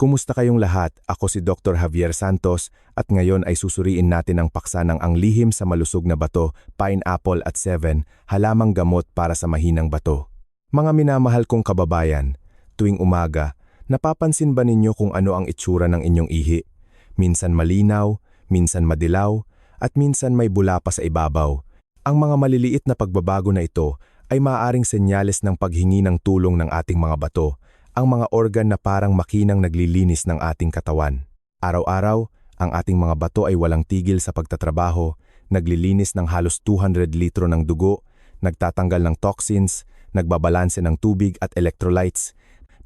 Kumusta kayong lahat? Ako si Dr. Javier Santos at ngayon ay susuriin natin ang paksa ng ang lihim sa malusog na bato, pineapple at 7, halamang gamot para sa mahinang bato. Mga minamahal kong kababayan, tuwing umaga, napapansin ba ninyo kung ano ang itsura ng inyong ihi? Minsan malinaw, minsan madilaw, at minsan may bula pa sa ibabaw. Ang mga maliliit na pagbabago na ito ay maaaring senyales ng paghingi ng tulong ng ating mga bato, ang mga organ na parang makinang naglilinis ng ating katawan. Araw-araw, ang ating mga bato ay walang tigil sa pagtatrabaho, naglilinis ng halos 200 litro ng dugo, nagtatanggal ng toxins, nagbabalanse ng tubig at electrolytes,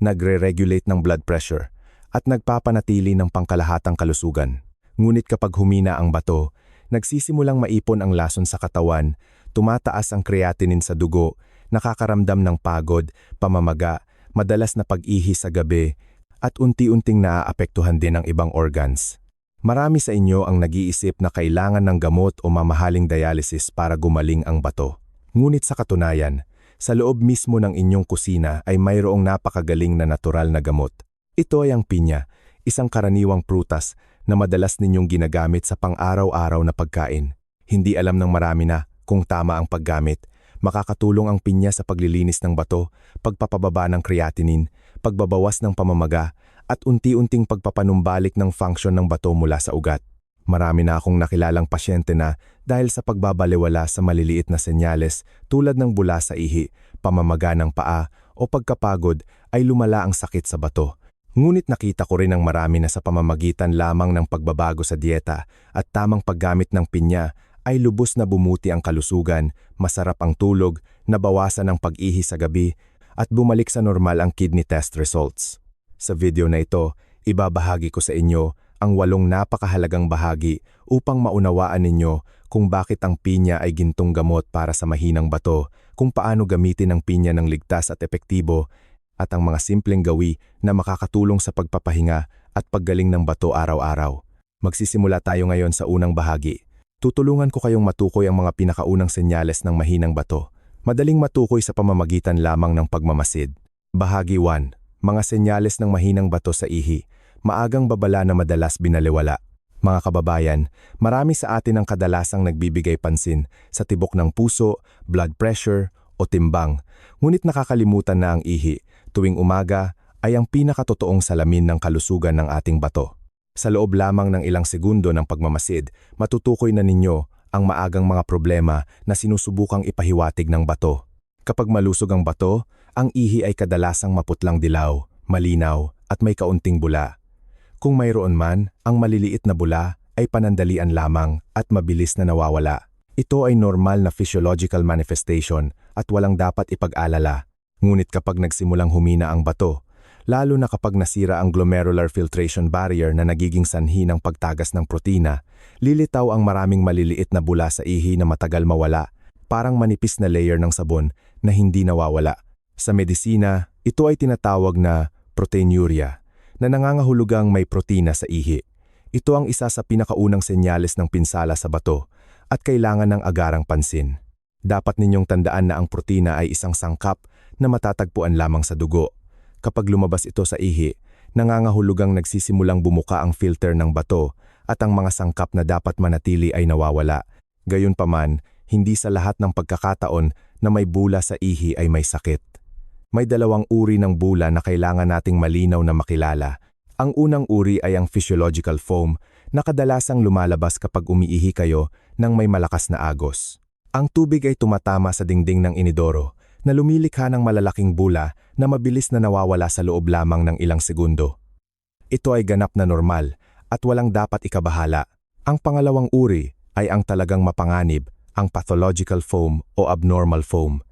nagre-regulate ng blood pressure, at nagpapanatili ng pangkalahatang kalusugan. Ngunit kapag humina ang bato, nagsisimulang maipon ang lason sa katawan, tumataas ang creatinine sa dugo, nakakaramdam ng pagod, pamamaga, madalas na pag-ihi sa gabi, at unti-unting naaapektuhan din ang ibang organs. Marami sa inyo ang nag-iisip na kailangan ng gamot o mamahaling dialysis para gumaling ang bato. Ngunit sa katunayan, sa loob mismo ng inyong kusina ay mayroong napakagaling na natural na gamot. Ito ay ang pinya, isang karaniwang prutas na madalas ninyong ginagamit sa pang-araw-araw na pagkain. Hindi alam ng marami na kung tama ang paggamit. Makakatulong ang pinya sa paglilinis ng bato, pagpapababa ng creatinine, pagbabawas ng pamamaga, at unti-unting pagpapanumbalik ng function ng bato mula sa ugat. Marami na akong nakilalang pasyente na dahil sa pagbabaliwala sa maliliit na senyales tulad ng bula sa ihi, pamamaga ng paa, o pagkapagod ay lumala ang sakit sa bato. Ngunit nakita ko rin ang marami na sa pamamagitan lamang ng pagbabago sa dieta at tamang paggamit ng pinya ay lubos na bumuti ang kalusugan, masarap ang tulog, nabawasan ang pag-ihi sa gabi, at bumalik sa normal ang kidney test results. Sa video na ito, ibabahagi ko sa inyo ang 8 napakahalagang bahagi upang maunawaan ninyo kung bakit ang pinya ay gintong gamot para sa mahinang bato, kung paano gamitin ang pinya ng ligtas at epektibo, at ang mga simpleng gawi na makakatulong sa pagpapahinga at paggaling ng bato araw-araw. Magsisimula tayo ngayon sa unang bahagi. Tutulungan ko kayong matukoy ang mga pinakaunang senyales ng mahinang bato. Madaling matukoy sa pamamagitan lamang ng pagmamasid. Bahagi 1. Mga senyales ng mahinang bato sa ihi. Maagang babala na madalas binaliwala. Mga kababayan, marami sa atin ang kadalasang nagbibigay pansin sa tibok ng puso, blood pressure, o timbang. Ngunit nakakalimutan na ang ihi, tuwing umaga, ay ang pinakatotoong salamin ng kalusugan ng ating bato. Sa loob lamang ng ilang segundo ng pagmamasid, matutukoy na ninyo ang maagang mga problema na sinusubukang ipahiwatig ng bato. Kapag malusog ang bato, ang ihi ay kadalasang maputlang dilaw, malinaw, at may kaunting bula. Kung mayroon man, ang maliliit na bula ay panandalian lamang at mabilis na nawawala. Ito ay normal na physiological manifestation at walang dapat ipag-alala. Ngunit kapag nagsimulang humina ang bato, lalo na kapag nasira ang glomerular filtration barrier na nagiging sanhi ng pagtagas ng protina, lilitaw ang maraming maliliit na bula sa ihi na matagal mawala, parang manipis na layer ng sabon na hindi nawawala. Sa medisina, ito ay tinatawag na proteinuria, na nangangahulugang may protina sa ihi. Ito ang isa sa pinakaunang senyales ng pinsala sa bato at kailangan ng agarang pansin. Dapat ninyong tandaan na ang protina ay isang sangkap na matatagpuan lamang sa dugo. Kapag lumabas ito sa ihi, nangangahulugang nagsisimulang bumuka ang filter ng bato at ang mga sangkap na dapat manatili ay nawawala. Gayunpaman, hindi sa lahat ng pagkakataon na may bula sa ihi ay may sakit. May 2 uri ng bula na kailangan nating malinaw na makilala. Ang unang uri ay ang physiological foam na kadalasang lumalabas kapag umiihi kayo ng may malakas na agos. Ang tubig ay tumatama sa dingding ng inidoro na lumilikha ng malalaking bula na mabilis na nawawala sa loob lamang ng ilang segundo. Ito ay ganap na normal at walang dapat ikabahala. Ang pangalawang uri ay ang talagang mapanganib, ang pathological foam o abnormal foam.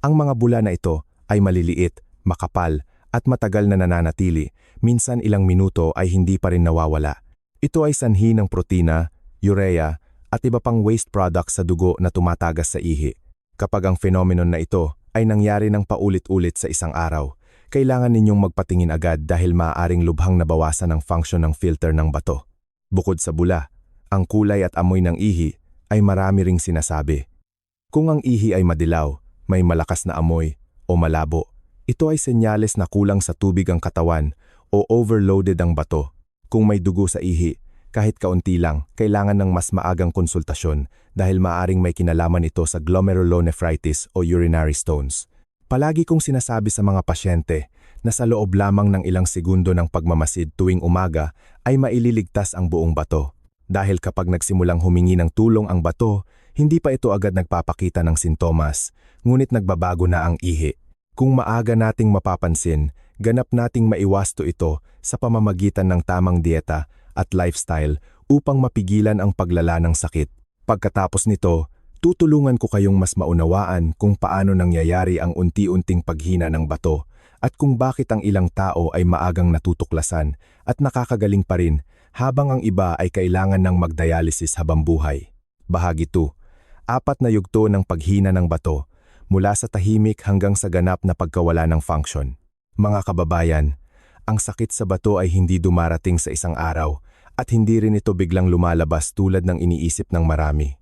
Ang mga bula na ito ay maliliit, makapal, at matagal na nananatili, minsan ilang minuto ay hindi pa rin nawawala. Ito ay sanhi ng protina, urea, at iba pang waste products sa dugo na tumatagas sa ihi. Kapag ang phenomenon na ito ay nangyari ng paulit-ulit sa isang araw, kailangan ninyong magpatingin agad dahil maaaring lubhang nabawasan ang function ng filter ng bato. Bukod sa bula, ang kulay at amoy ng ihi ay marami ring sinasabi. Kung ang ihi ay madilaw, may malakas na amoy, o malabo, ito ay senyales na kulang sa tubig ang katawan o overloaded ang bato. Kung may dugo sa ihi, kahit kaunti lang, kailangan ng mas maagang konsultasyon dahil maaring may kinalaman ito sa glomerulonephritis o urinary stones. Palagi kong sinasabi sa mga pasyente na sa loob lamang ng ilang segundo ng pagmamasid tuwing umaga ay maililigtas ang buong bato. Dahil kapag nagsimulang humingi ng tulong ang bato, hindi pa ito agad nagpapakita ng sintomas, ngunit nagbabago na ang ihi. Kung maaga nating mapapansin, ganap nating maiwasto ito sa pamamagitan ng tamang dieta at lifestyle upang mapigilan ang paglala ng sakit. Pagkatapos nito, tutulungan ko kayong mas maunawaan kung paano nangyayari ang unti-unting paghina ng bato at kung bakit ang ilang tao ay maagang natutuklasan at nakakagaling pa rin habang ang iba ay kailangan ng magdialysis habang buhay. Bahagi 2. 4 na yugto ng paghina ng bato, mula sa tahimik hanggang sa ganap na pagkawala ng function. Mga kababayan, ang sakit sa bato ay hindi dumarating sa isang araw at hindi rin ito biglang lumalabas tulad ng iniisip ng marami.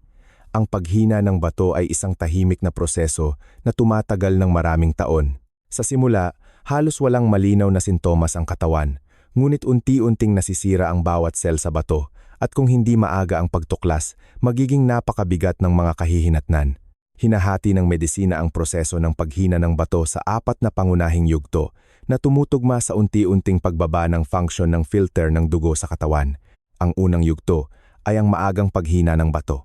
Ang paghina ng bato ay isang tahimik na proseso na tumatagal ng maraming taon. Sa simula, halos walang malinaw na sintomas ang katawan, ngunit unti-unting nasisira ang bawat sel sa bato at kung hindi maaga ang pagtuklas, magiging napakabigat ng mga kahihinatnan. Hinahati ng medisina ang proseso ng paghina ng bato sa 4 na pangunahing yugto na tumutugma sa unti-unting pagbaba ng function ng filter ng dugo sa katawan. Ang unang yugto ay ang maagang paghina ng bato.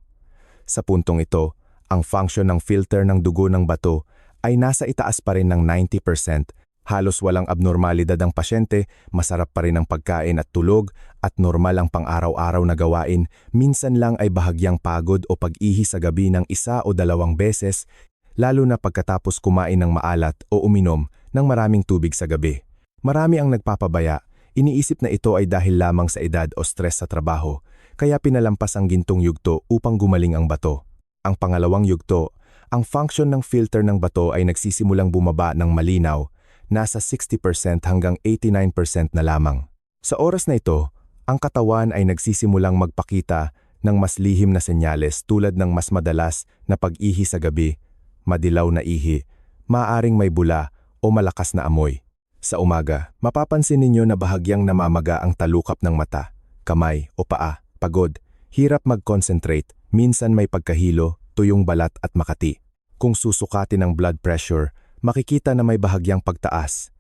Sa puntong ito, ang function ng filter ng dugo ng bato ay nasa itaas pa rin ng 90%. Halos walang abnormalidad ang pasyente, masarap pa rin ang pagkain at tulog, at normal ang pang-araw-araw na gawain, minsan lang ay bahagyang pagod o pag-ihi sa gabi ng 1 o 2 beses, lalo na pagkatapos kumain ng maalat o uminom ng maraming tubig sa gabi. Marami ang nagpapabaya, iniisip na ito ay dahil lamang sa edad o stress sa trabaho, kaya pinalampas ang gintong yugto upang gumaling ang bato. Ang pangalawang yugto, ang function ng filter ng bato ay nagsisimulang bumaba ng malinaw, nasa 60% hanggang 89% na lamang. Sa oras na ito, ang katawan ay nagsisimulang magpakita ng mas lihim na senyales tulad ng mas madalas na pag-ihi sa gabi, madilaw na ihi, maaaring may bula o malakas na amoy. Sa umaga, mapapansin ninyo na bahagyang namamaga ang talukap ng mata, kamay o paa, pagod, hirap mag-concentrate, minsan may pagkahilo, tuyong balat at makati. Kung susukatin ang blood pressure, makikita na may bahagyang pagtaas.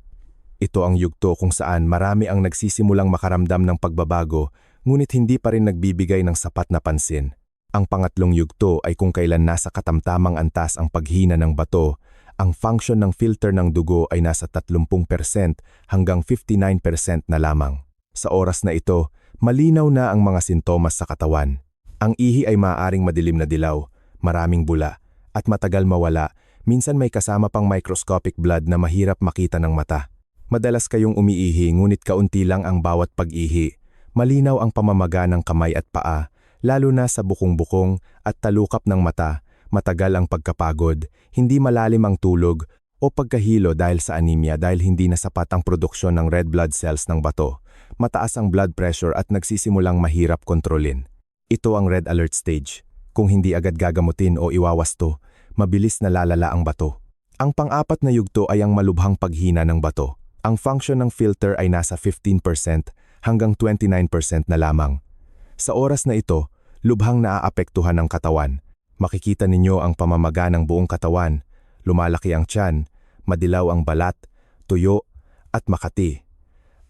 Ito ang yugto kung saan marami ang nagsisimulang makaramdam ng pagbabago, ngunit hindi pa rin nagbibigay ng sapat na pansin. Ang pangatlong yugto ay kung kailan nasa katamtamang antas ang paghina ng bato, ang function ng filter ng dugo ay nasa 30% hanggang 59% na lamang. Sa oras na ito, malinaw na ang mga sintomas sa katawan. Ang ihi ay maaaring madilim na dilaw, maraming bula, at matagal mawala. Minsan may kasama pang microscopic blood na mahirap makita ng mata. Madalas kayong umiihi ngunit kaunti lang ang bawat pag-ihi. Malinaw ang pamamaga ng kamay at paa, lalo na sa bukong-bukong at talukap ng mata. Matagal ang pagkapagod, hindi malalim ang tulog o pagkahilo dahil sa anemia dahil hindi na sapat ang produksyon ng red blood cells ng bato. Mataas ang blood pressure at nagsisimulang mahirap kontrolin. Ito ang red alert stage. Kung hindi agad gagamutin o iwawasto, mabilis na lalala ang bato. Ang pang-4 na yugto ay ang malubhang paghina ng bato. Ang function ng filter ay nasa 15% hanggang 29% na lamang. Sa oras na ito, lubhang naaapektuhan ang katawan. Makikita ninyo ang pamamaga ng buong katawan, lumalaki ang tiyan, madilaw ang balat, tuyo, at makati.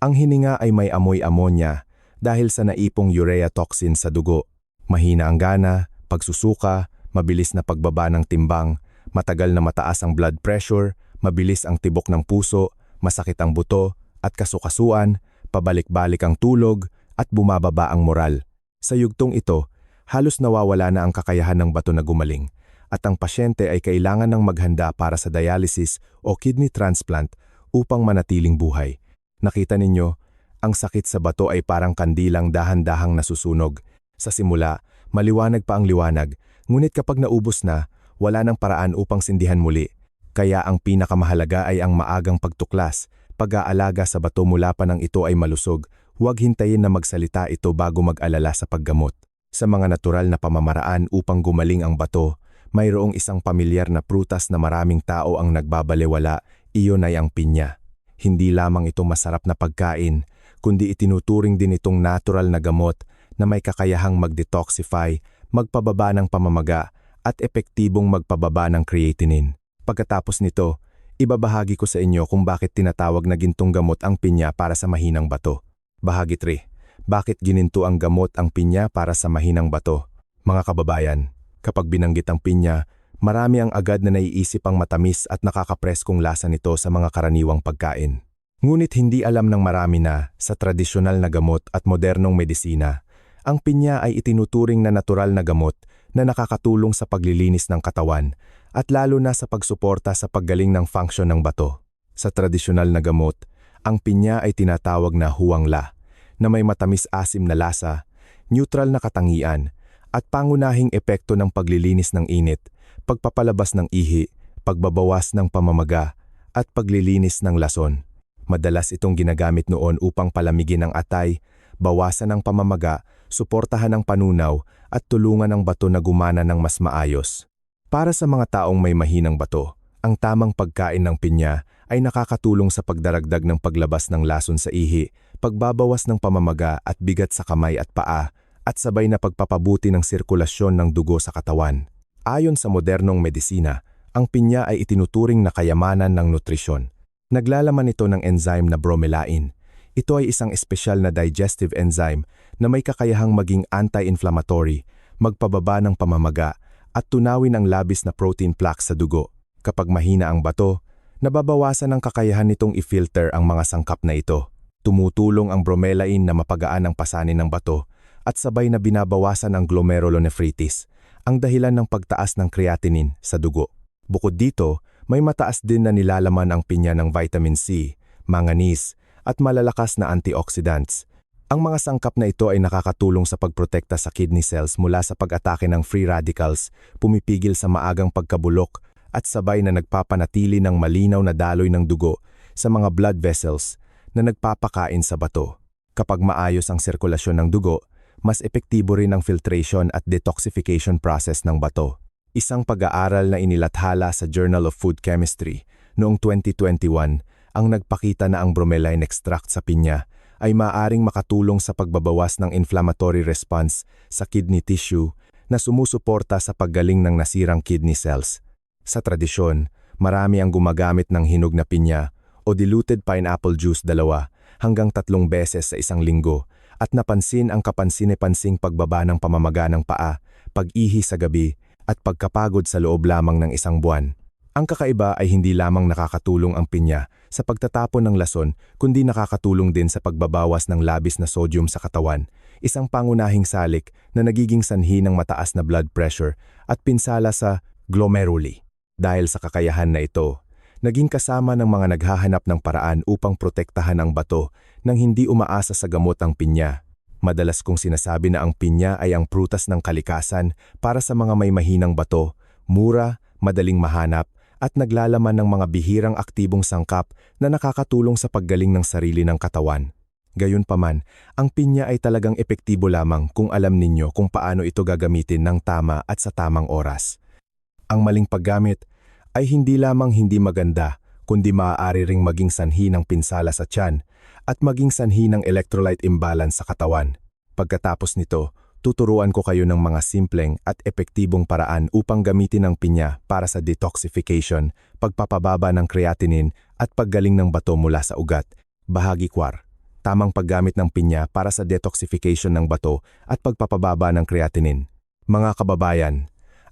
Ang hininga ay may amoy ammonia dahil sa naipong urea toxin sa dugo. Mahina ang gana, pagsusuka, mabilis na pagbaba ng timbang, matagal na mataas ang blood pressure, mabilis ang tibok ng puso, masakit ang buto, at kasukasuan, pabalik-balik ang tulog, at bumababa ang moral. Sa yugtong ito, halos nawawala na ang kakayahan ng bato na gumaling, at ang pasyente ay kailangan ng maghanda para sa dialysis o kidney transplant upang manatiling buhay. Nakita ninyo, ang sakit sa bato ay parang kandilang dahan-dahang nasusunog. Sa simula, maliwanag pa ang liwanag, ngunit kapag naubos na, wala nang paraan upang sindihan muli. Kaya ang pinakamahalaga ay ang maagang pagtuklas, pag-aalaga sa bato mula pa nang ito ay malusog, huwag hintayin na magsalita ito bago mag-alala sa paggamot. Sa mga natural na pamamaraan upang gumaling ang bato, mayroong isang pamilyar na prutas na maraming tao ang nagbabalewala, iyon ay ang pinya. Hindi lamang ito masarap na pagkain, kundi itinuturing din itong natural na gamot na may kakayahang mag-detoxify, magpababa ng pamamaga, at epektibong magpababa ng creatinine. Pagkatapos nito, ibabahagi ko sa inyo kung bakit tinatawag na gintong gamot ang pinya para sa mahinang bato. Bahagi 3. Bakit gininto ang gamot ang pinya para sa mahinang bato? Mga kababayan, kapag binanggit ang pinya, marami ang agad na naiisip ang matamis at nakakapreskong lasa nito sa mga karaniwang pagkain. Ngunit hindi alam ng marami na, sa tradisyonal na gamot at modernong medisina, ang pinya ay itinuturing na natural na gamot na nakakatulong sa paglilinis ng katawan at lalo na sa pagsuporta sa paggaling ng function ng bato. Sa tradisyonal na gamot, ang pinya ay tinatawag na huwangla, na may matamis-asim na lasa, neutral na katangian, at pangunahing epekto ng paglilinis ng init, pagpapalabas ng ihi, pagbabawas ng pamamaga, at paglilinis ng lason. Madalas itong ginagamit noon upang palamigin ang atay, bawasan ang pamamaga, suportahan ang panunaw, at tulungan ang bato na gumana ng mas maayos. Para sa mga taong may mahinang bato, ang tamang pagkain ng pinya ay nakakatulong sa pagdaragdag ng paglabas ng lason sa ihi, pagbabawas ng pamamaga at bigat sa kamay at paa, at sabay na pagpapabuti ng sirkulasyon ng dugo sa katawan. Ayon sa modernong medisina, ang pinya ay itinuturing na kayamanan ng nutrisyon. Naglalaman ito ng enzyme na bromelain. Ito ay isang espesyal na digestive enzyme na may kakayahang maging anti-inflammatory, magpababa ng pamamaga, at tunawin ang labis na protein plaques sa dugo. Kapag mahina ang bato, nababawasan ang kakayahan nitong i-filter ang mga sangkap na ito. Tumutulong ang bromelain na mapagaan ang pasanin ng bato at sabay na binabawasan ang glomerulonephritis, ang dahilan ng pagtaas ng creatinine sa dugo. Bukod dito, may mataas din na nilalaman ang pinya ng vitamin C, manganese, at malalakas na antioxidants. Ang mga sangkap na ito ay nakakatulong sa pagprotekta sa kidney cells mula sa pag-atake ng free radicals, pumipigil sa maagang pagkabulok, at sabay na nagpapanatili ng malinaw na daloy ng dugo sa mga blood vessels na nagpapakain sa bato. Kapag maayos ang sirkulasyon ng dugo, mas epektibo rin ang filtration at detoxification process ng bato. Isang pag-aaral na inilathala sa Journal of Food Chemistry noong 2021 ang nagpakita na ang bromelain extract sa pinya ay maaaring makatulong sa pagbabawas ng inflammatory response sa kidney tissue na sumusuporta sa paggaling ng nasirang kidney cells. Sa tradisyon, marami ang gumagamit ng hinog na pinya o diluted pineapple juice 2 hanggang 3 beses sa isang linggo at napansin ang kapansin-pansing pagbaba ng pamamaga ng paa, pag-ihi sa gabi, at pagkapagod sa loob lamang ng 1 buwan. Ang kakaiba ay hindi lamang nakakatulong ang pinya sa pagtatapon ng lason, kundi nakakatulong din sa pagbabawas ng labis na sodium sa katawan, isang pangunahing salik na nagiging sanhi ng mataas na blood pressure at pinsala sa glomeruli. Dahil sa kakayahan na ito, naging kasama ng mga naghahanap ng paraan upang protektahan ang bato nang hindi umaasa sa gamot ang pinya. Madalas kong sinasabi na ang pinya ay ang prutas ng kalikasan para sa mga may mahinang bato, mura, madaling mahanap, at naglalaman ng mga bihirang aktibong sangkap na nakakatulong sa paggaling ng sarili ng katawan. Gayunpaman, ang pinya ay talagang epektibo lamang kung alam ninyo kung paano ito gagamitin ng tama at sa tamang oras. Ang maling paggamit ay hindi lamang hindi maganda, kundi maaari ring maging sanhi ng pinsala sa tiyan at maging sanhi ng electrolyte imbalance sa katawan. Pagkatapos nito, tuturuan ko kayo ng mga simpleng at epektibong paraan upang gamitin ang pinya para sa detoxification, pagpapababa ng creatinine at paggaling ng bato mula sa ugat. Bahagi 4. Tamang paggamit ng pinya para sa detoxification ng bato at pagpapababa ng creatinine. Mga kababayan,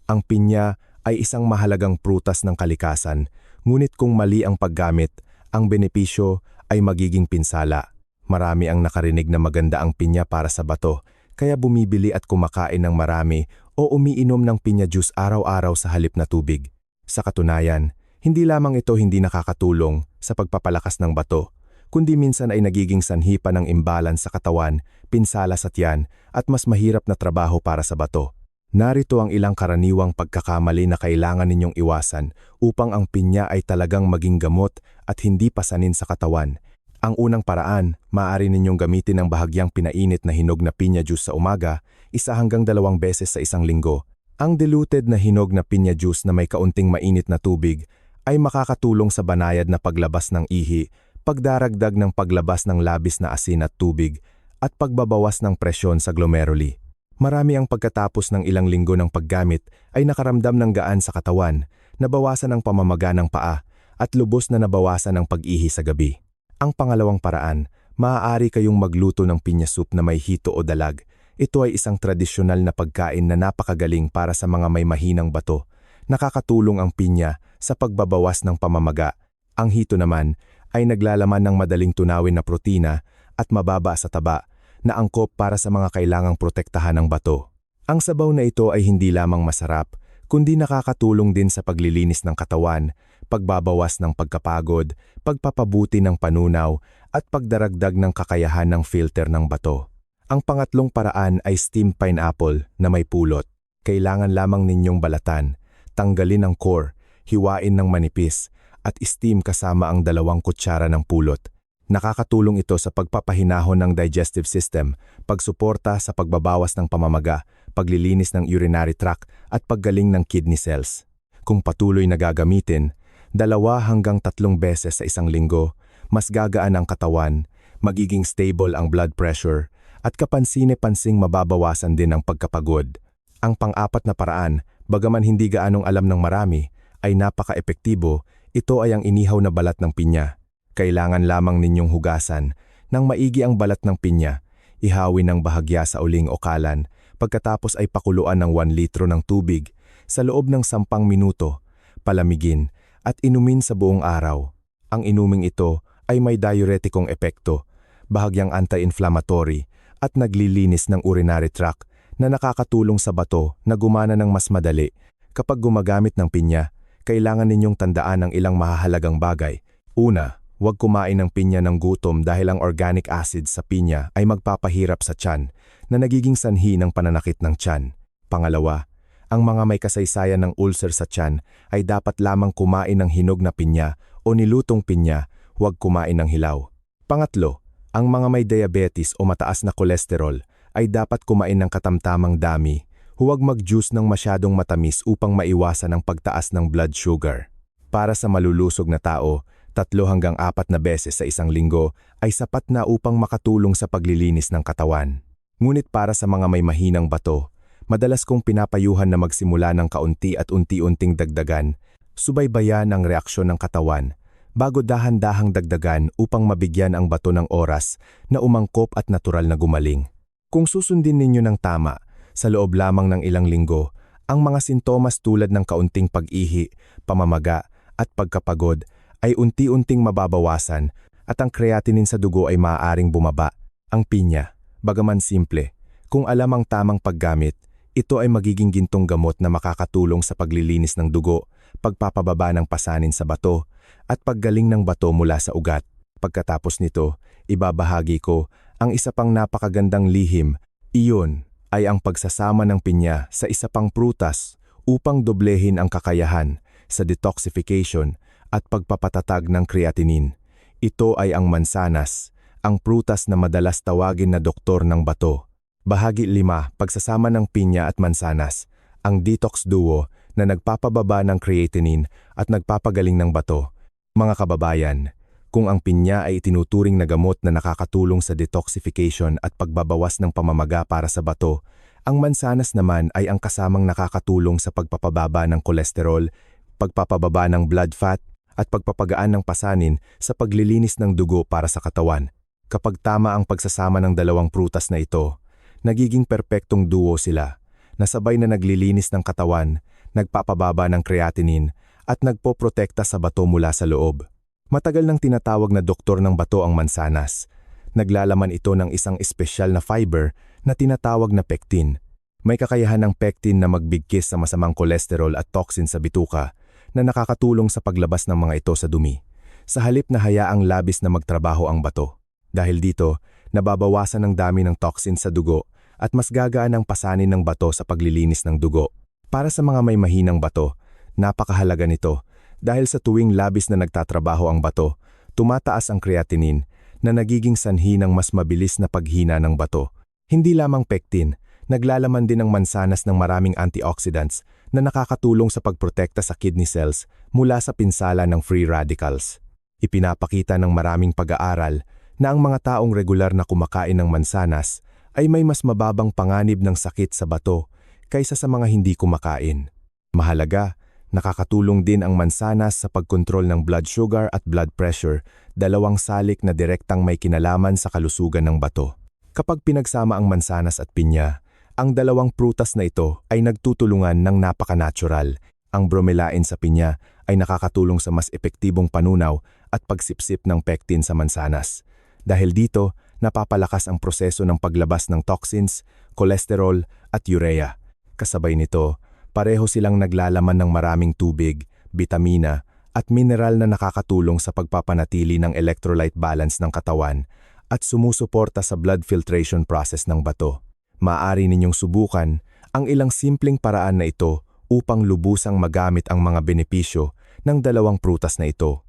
ang pinya ay isang mahalagang prutas ng kalikasan, ngunit kung mali ang paggamit, ang benepisyo ay magiging pinsala. Marami ang nakarinig na maganda ang pinya para sa bato, kaya bumibili at kumakain ng marami o umiinom ng pinya juice araw-araw sa halip na tubig. Sa katunayan, hindi lamang ito hindi nakakatulong sa pagpapalakas ng bato, kundi minsan ay nagiging sanhi pa ng imbalance sa katawan, pinsala sa tiyan, at mas mahirap na trabaho para sa bato. Narito ang ilang karaniwang pagkakamali na kailangan ninyong iwasan upang ang pinya ay talagang maging gamot at hindi pasanin sa katawan. Ang unang paraan, maaari ninyong gamitin ang bahagyang pinainit na hinog na pinya juice sa umaga, 1 hanggang 2 beses sa isang linggo. Ang diluted na hinog na pinya juice na may kaunting mainit na tubig ay makakatulong sa banayad na paglabas ng ihi, pagdaragdag ng paglabas ng labis na asin at tubig, at pagbabawas ng presyon sa glomeruli. Marami ang pagkatapos ng ilang linggo ng paggamit ay nakaramdam ng gaan sa katawan, nabawasan ang pamamaga ng paa, at lubos na nabawasan ang pag-ihi sa gabi. Ang pangalawang paraan, maaari kayong magluto ng pinya soup na may hito o dalag. Ito ay isang tradisyonal na pagkain na napakagaling para sa mga may mahinang bato. Nakakatulong ang pinya sa pagbabawas ng pamamaga. Ang hito naman ay naglalaman ng madaling tunawin na protina at mababa sa taba na angkop para sa mga kailangang protektahan ng bato. Ang sabaw na ito ay hindi lamang masarap, kundi nakakatulong din sa paglilinis ng katawan, pagbabawas ng pagkapagod, pagpapabuti ng panunaw, at pagdaragdag ng kakayahan ng filter ng bato. Ang pangatlong paraan ay steamed pineapple na may pulot. Kailangan lamang ninyong balatan, tanggalin ang core, hiwain ng manipis, at steam kasama ang 2 kutsara ng pulot. Nakakatulong ito sa pagpapahinahon ng digestive system, pagsuporta sa pagbabawas ng pamamaga, paglilinis ng urinary tract at paggaling ng kidney cells. Kung patuloy na gagamitin, 2 hanggang 3 beses sa isang linggo, mas gagaan ang katawan, magiging stable ang blood pressure, at kapansine-pansing mababawasan din ang pagkapagod. Ang pang-apat na paraan, bagaman hindi gaanong alam ng marami, ay napaka-epektibo. Ito ay ang inihaw na balat ng pinya. Kailangan lamang ninyong hugasan ng maigi ang balat ng pinya, ihawin ng bahagya sa uling o kalan, pagkatapos ay pakuluan ng 1 litro ng tubig sa loob ng 10 minuto, palamigin at inumin sa buong araw. Ang inuming ito ay may diuretikong epekto, bahagyang anti-inflammatory at naglilinis ng urinary tract na nakakatulong sa bato na gumana ng mas madali. Kapag gumagamit ng pinya, kailangan ninyong tandaan ang ilang mahahalagang bagay. Una, huwag kumain ng pinya ng gutom dahil ang organic acid sa pinya ay magpapahirap sa tiyan na nagiging sanhi ng pananakit ng tiyan. Pangalawa, ang mga may kasaysayan ng ulcer sa tiyan ay dapat lamang kumain ng hinog na pinya o nilutong pinya, huwag kumain ng hilaw. Pangatlo, ang mga may diabetes o mataas na kolesterol ay dapat kumain ng katamtamang dami, huwag mag-juice ng masyadong matamis upang maiwasan ang pagtaas ng blood sugar. Para sa malulusog na tao, 3 hanggang 4 na beses sa isang linggo ay sapat na upang makatulong sa paglilinis ng katawan. Ngunit para sa mga may mahinang bato, madalas kong pinapayuhan na magsimula ng kaunti at unti-unting dagdagan, subaybayan ang reaksyon ng katawan, bago dahan-dahang dagdagan upang mabigyan ang bato ng oras na umangkop at natural na gumaling. Kung susundin ninyo ng tama, sa loob lamang ng ilang linggo, ang mga sintomas tulad ng kaunting pag-ihi, pamamaga at pagkapagod ay unti-unting mababawasan at ang creatinine sa dugo ay maaaring bumaba. Ang pinya, bagaman simple, kung alam ang tamang paggamit, ito ay magiging gintong gamot na makakatulong sa paglilinis ng dugo, pagpapababa ng pasanin sa bato, at paggaling ng bato mula sa ugat. Pagkatapos nito, ibabahagi ko ang isa pang napakagandang lihim. Iyon ay ang pagsasama ng pinya sa isa pang prutas upang doblehin ang kakayahan sa detoxification at pagpapatatag ng creatinine. Ito ay ang mansanas, ang prutas na madalas tawagin na doktor ng bato. Bahagi 5, pagsasama ng pinya at mansanas, ang detox duo na nagpapababa ng creatinine at nagpapagaling ng bato. Mga kababayan, kung ang pinya ay itinuturing na gamot na nakakatulong sa detoxification at pagbabawas ng pamamaga para sa bato, ang mansanas naman ay ang kasamang nakakatulong sa pagpapababa ng kolesterol, pagpapababa ng blood fat, at pagpapagaan ng pasanin sa paglilinis ng dugo para sa katawan. Kapag tama ang pagsasama ng 2 prutas na ito, nagiging perpektong duo sila, na sabay na naglilinis ng katawan, nagpapababa ng creatinine, at nagpoprotekta sa bato mula sa loob. Matagal nang tinatawag na doktor ng bato ang mansanas. Naglalaman ito ng isang espesyal na fiber na tinatawag na pectin. May kakayahan ng pectin na magbigkis sa masamang kolesterol at toxin sa bituka, na nakakatulong sa paglabas ng mga ito sa dumi, sa halip na hayaang labis na magtrabaho ang bato. Dahil dito, nababawasan ang dami ng toxin sa dugo at mas gagaan ang pasanin ng bato sa paglilinis ng dugo. Para sa mga may mahinang bato, napakahalaga nito dahil sa tuwing labis na nagtatrabaho ang bato, tumataas ang creatinine na nagiging sanhi ng mas mabilis na paghina ng bato. Hindi lamang pectin, naglalaman din ang mansanas ng maraming antioxidants na nakakatulong sa pagprotekta sa kidney cells mula sa pinsala ng free radicals. Ipinapakita ng maraming pag-aaral na ang mga taong regular na kumakain ng mansanas ay may mas mababang panganib ng sakit sa bato kaysa sa mga hindi kumakain. Mahalaga, nakakatulong din ang mansanas sa pagkontrol ng blood sugar at blood pressure, dalawang salik na direktang may kinalaman sa kalusugan ng bato. Kapag pinagsama ang mansanas at pinya, ang dalawang prutas na ito ay nagtutulungan ng napaka-natural. Ang bromelain sa pinya ay nakakatulong sa mas epektibong panunaw at pagsipsip ng pectin sa mansanas. Dahil dito, napapalakas ang proseso ng paglabas ng toxins, kolesterol at urea. Kasabay nito, pareho silang naglalaman ng maraming tubig, bitamina at mineral na nakakatulong sa pagpapanatili ng electrolyte balance ng katawan at sumusuporta sa blood filtration process ng bato. Maaari ninyong subukan ang ilang simpleng paraan na ito upang lubusang magamit ang mga benepisyo ng dalawang prutas na ito.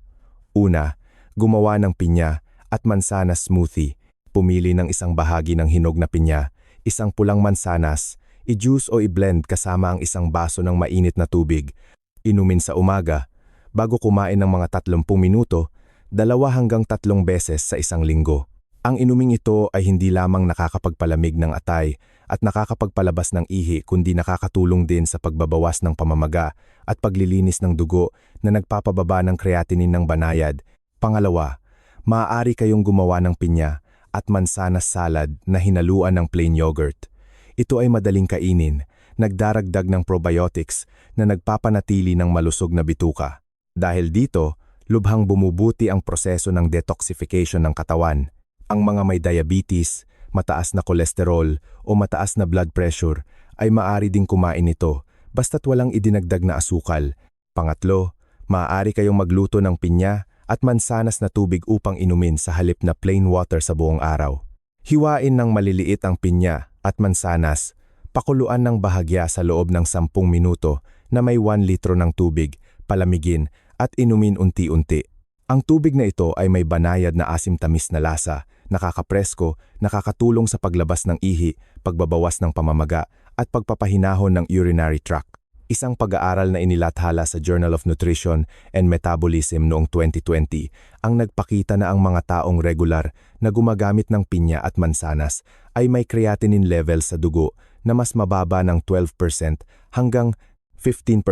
Una, gumawa ng pinya at mansanas smoothie. Pumili ng isang bahagi ng hinog na pinya, isang pulang mansanas, i-juice o i-blend kasama ang isang baso ng mainit na tubig. Inumin sa umaga, bago kumain ng mga 30 minuto, 2 hanggang 3 beses sa isang linggo. Ang inuming ito ay hindi lamang nakakapagpalamig ng atay at nakakapagpalabas ng ihi kundi nakakatulong din sa pagbabawas ng pamamaga at paglilinis ng dugo na nagpapababa ng creatinine ng banayad. Pangalawa, maaari kayong gumawa ng pinya at mansanas salad na hinaluan ng plain yogurt. Ito ay madaling kainin, nagdaragdag ng probiotics na nagpapanatili ng malusog na bituka. Dahil dito, lubhang bumubuti ang proseso ng detoxification ng katawan. Ang mga may diabetes, mataas na kolesterol o mataas na blood pressure ay maaari ding kumain nito basta't walang idinagdag na asukal. Pangatlo, maaari kayong magluto ng pinya at mansanas na tubig upang inumin sa halip na plain water sa buong araw. Hiwain ng maliliit ang pinya at mansanas, pakuluan ng bahagya sa loob ng 10 minuto na may 1 litro ng tubig, palamigin at inumin unti-unti. Ang tubig na ito ay may banayad na asim-tamis na lasa, nakakapresko, nakakatulong sa paglabas ng ihi, pagbabawas ng pamamaga, at pagpapahinahon ng urinary tract. Isang pag-aaral na inilathala sa Journal of Nutrition and Metabolism noong 2020 ang nagpakita na ang mga taong regular na gumagamit ng pinya at mansanas ay may creatinine level sa dugo na mas mababa ng 12% hanggang 15%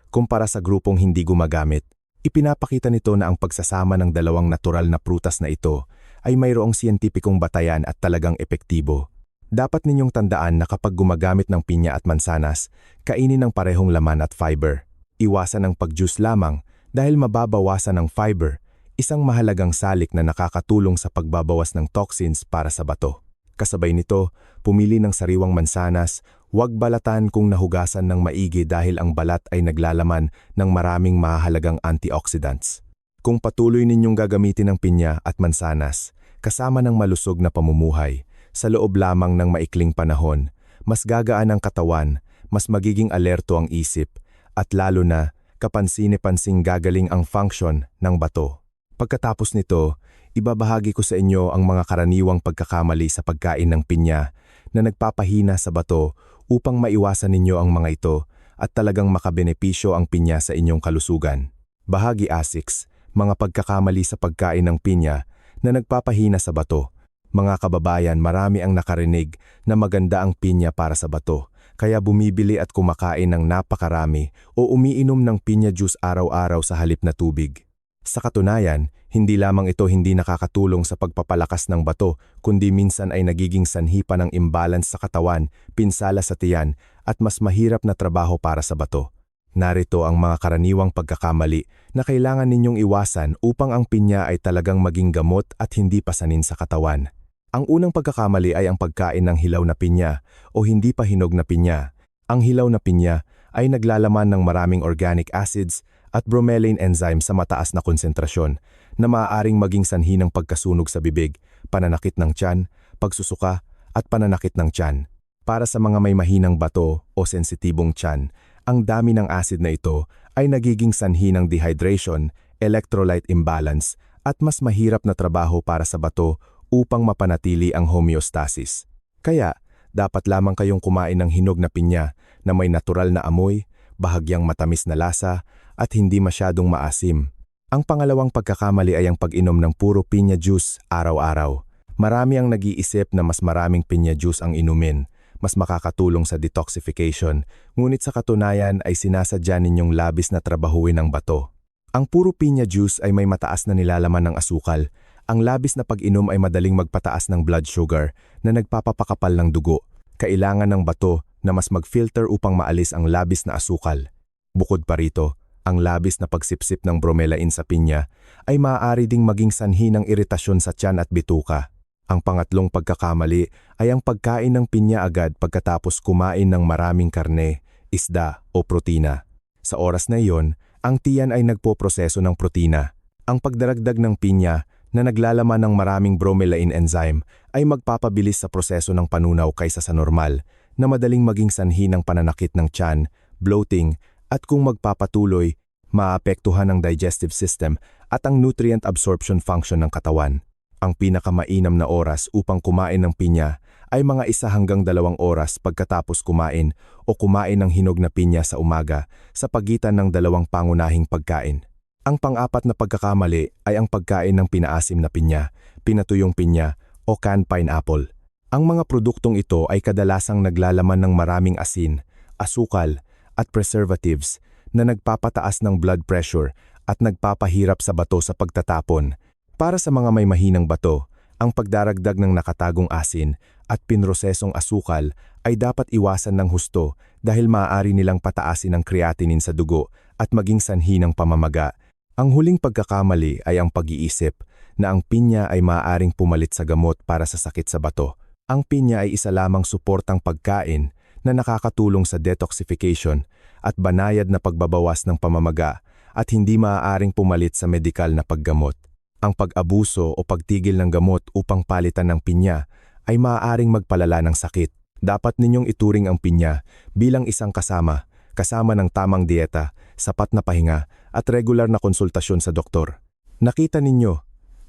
kumpara sa grupong hindi gumagamit. Ipinapakita nito na ang pagsasama ng dalawang natural na prutas na ito ay mayroong siyentipikong batayan at talagang epektibo. Dapat ninyong tandaan na kapag gumagamit ng pinya at mansanas, kainin ng parehong laman at fiber. Iwasan ang pag-juice lamang dahil mababawasan ng fiber, isang mahalagang salik na nakakatulong sa pagbabawas ng toxins para sa bato. Kasabay nito, pumili ng sariwang mansanas, huwag balatan kung nahugasan ng maigi dahil ang balat ay naglalaman ng maraming mahalagang antioxidants. Kung patuloy ninyong gagamitin ang pinya at mansanas, kasama ng malusog na pamumuhay, sa loob lamang ng maikling panahon, mas gagaan ang katawan, mas magiging alerto ang isip, at lalo na, kapansin-pansing gagaling ang function ng bato. Pagkatapos nito, ibabahagi ko sa inyo ang mga karaniwang pagkakamali sa pagkain ng pinya na nagpapahina sa bato upang maiwasan ninyo ang mga ito at talagang makabenepisyo ang pinya sa inyong kalusugan. Bahagi 6, mga pagkakamali sa pagkain ng pinya na nagpapahina sa bato. Mga kababayan, marami ang nakarinig na maganda ang pinya para sa bato, kaya bumibili at kumakain ng napakarami o umiinom ng pinya juice araw-araw sa halip na tubig. Sa katunayan, hindi lamang ito hindi nakakatulong sa pagpapalakas ng bato, kundi minsan ay nagiging sanhi pa ng imbalance sa katawan, pinsala sa tiyan, at mas mahirap na trabaho para sa bato. Narito ang mga karaniwang pagkakamali na kailangan ninyong iwasan upang ang pinya ay talagang maging gamot at hindi pasanin sa katawan. Ang unang pagkakamali ay ang pagkain ng hilaw na pinya o hindi pa hinog na pinya. Ang hilaw na pinya ay naglalaman ng maraming organic acids at bromelain enzyme sa mataas na konsentrasyon na maaaring maging sanhi ng pagkasunog sa bibig, pananakit ng tiyan, pagsusuka at pananakit ng tiyan. Para sa mga may mahinang bato o sensitibong tiyan, ang dami ng acid na ito ay nagiging sanhi ng dehydration, electrolyte imbalance at mas mahirap na trabaho para sa bato upang mapanatili ang homeostasis. Kaya, dapat lamang kayong kumain ng hinog na pinya na may natural na amoy, bahagyang matamis na lasa at hindi masyadong maasim. Ang pangalawang pagkakamali ay ang pag-inom ng puro pinya juice araw-araw. Marami ang nag-iisip na mas maraming pinya juice ang inumin, mas makakatulong sa detoxification, ngunit sa katunayan ay sinasadya ninyong labis na trabahuin ang bato. Ang puro pinya juice ay may mataas na nilalaman ng asukal. Ang labis na pag-inom ay madaling magpataas ng blood sugar na nagpapapakapal ng dugo. Kailangan ng bato na mas mag-filter upang maalis ang labis na asukal. Bukod pa rito, ang labis na pagsipsip ng bromelain sa pinya ay maaari ding maging sanhi ng iritasyon sa tiyan at bituka. Ang pangatlong pagkakamali ay ang pagkain ng pinya agad pagkatapos kumain ng maraming karne, isda o protina. Sa oras na iyon, ang tiyan ay nagpoproseso ng protina. Ang pagdaragdag ng pinya na naglalaman ng maraming bromelain enzyme ay magpapabilis sa proseso ng panunaw kaysa sa normal na madaling maging sanhi ng pananakit ng tiyan, bloating, at kung magpapatuloy, maapektuhan ang digestive system at ang nutrient absorption function ng katawan. Ang pinakamainam na oras upang kumain ng pinya ay mga 1 hanggang 2 oras pagkatapos kumain o kumain ng hinog na pinya sa umaga sa pagitan ng 2 pangunahing pagkain. Ang pang-apat na pagkakamali ay ang pagkain ng pinaasim na pinya, pinatuyong pinya o canned pineapple. Ang mga produktong ito ay kadalasang naglalaman ng maraming asin, asukal, at preservatives na nagpapataas ng blood pressure at nagpapahirap sa bato sa pagtatapon. Para sa mga may mahinang bato, ang pagdaragdag ng nakatagong asin at pinrosesong asukal ay dapat iwasan ng husto dahil maaari nilang pataasin ang creatinine sa dugo at maging sanhi ng pamamaga. Ang huling pagkakamali ay ang pag-iisip na ang pinya ay maaaring pumalit sa gamot para sa sakit sa bato. Ang pinya ay isa lamang suportang pagkain na nakakatulong sa detoxification at banayad na pagbabawas ng pamamaga at hindi maaaring pumalit sa medikal na paggamot. Ang pag-abuso o pagtigil ng gamot upang palitan ng pinya ay maaaring magpalala ng sakit. Dapat ninyong ituring ang pinya bilang isang kasama ng tamang dieta, sapat na pahinga at regular na konsultasyon sa doktor. Nakita ninyo,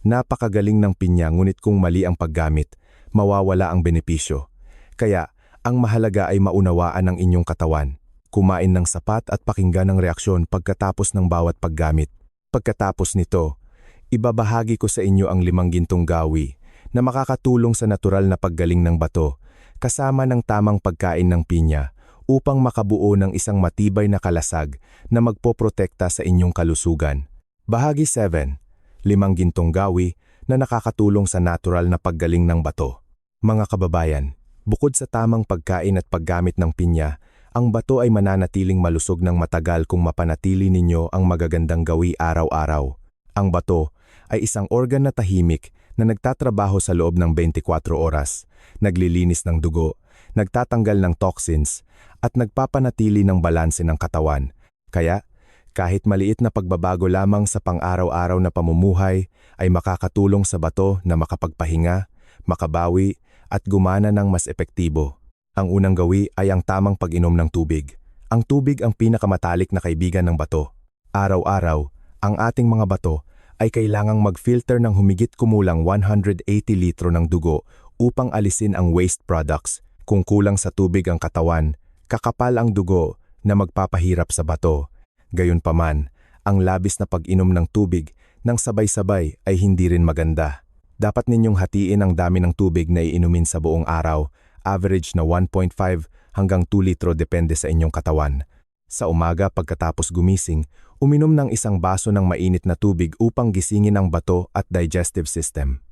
napakagaling ng pinya ngunit kung mali ang paggamit, mawawala ang benepisyo. Kaya, ang mahalaga ay maunawaan ang inyong katawan. Kumain ng sapat at pakinggan ang reaksyon pagkatapos ng bawat paggamit. Pagkatapos nito, ibabahagi ko sa inyo ang 5 gintong gawi na makakatulong sa natural na paggaling ng bato, kasama ng tamang pagkain ng pinya upang makabuo ng isang matibay na kalasag na magpoprotekta sa inyong kalusugan. Bahagi 7. 5 gintong gawi na nakakatulong sa natural na paggaling ng bato. Mga kababayan, bukod sa tamang pagkain at paggamit ng pinya, ang bato ay mananatiling malusog ng matagal kung mapanatili ninyo ang magagandang gawi araw-araw. Ang bato ay isang organ na tahimik na nagtatrabaho sa loob ng 24 oras, naglilinis ng dugo, nagtatanggal ng toxins, at nagpapanatili ng balanse ng katawan. Kaya, kahit maliit na pagbabago lamang sa pang-araw-araw na pamumuhay ay makakatulong sa bato na makapagpahinga, makabawi, at gumana ng mas epektibo. Ang unang gawi ay ang tamang pag-inom ng tubig. Ang tubig ang pinakamatalik na kaibigan ng bato. Araw-araw, ang ating mga bato ay kailangang mag-filter ng humigit kumulang 180 litro ng dugo upang alisin ang waste products. Kung kulang sa tubig ang katawan, kakapal ang dugo na magpapahirap sa bato. Gayunpaman, ang labis na pag-inom ng tubig ng sabay-sabay ay hindi rin maganda. Dapat ninyong hatiin ang dami ng tubig na iinumin sa buong araw, average na 1.5 hanggang 2 litro depende sa inyong katawan. Sa umaga pagkatapos gumising, uminom ng 1 baso ng mainit na tubig upang gisingin ang bato at digestive system.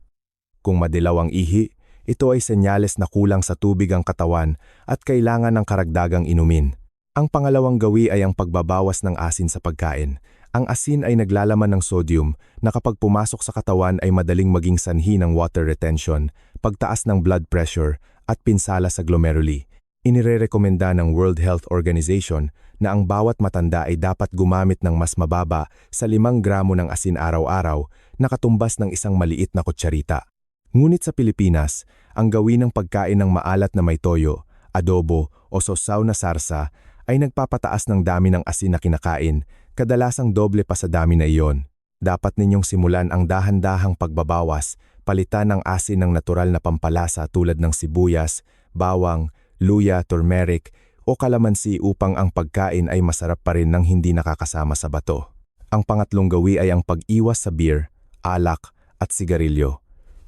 Kung madilaw ang ihi, ito ay senyales na kulang sa tubig ang katawan at kailangan ng karagdagang inumin. Ang pangalawang gawi ay ang pagbabawas ng asin sa pagkain. Ang asin ay naglalaman ng sodium na kapag pumasok sa katawan ay madaling maging sanhi ng water retention, pagtaas ng blood pressure at pinsala sa glomeruli. Inirerekomenda ng World Health Organization na ang bawat matanda ay dapat gumamit ng mas mababa sa 5 gramo ng asin araw-araw na katumbas ng isang maliit na kutsarita. Ngunit sa Pilipinas, ang gawin ng pagkain ng maalat na may toyo, adobo o sosaw na sarsa ay nagpapataas ng dami ng asin na kinakain, kadalasang doble pa sa dami na iyon. Dapat ninyong simulan ang dahan-dahang pagbabawas, palitan ng asin ng natural na pampalasa tulad ng sibuyas, bawang, luya, turmeric o kalamansi upang ang pagkain ay masarap pa rin nang hindi nakakasama sa bato. Ang pangatlong gawi ay ang pag-iwas sa beer, alak, at sigarilyo.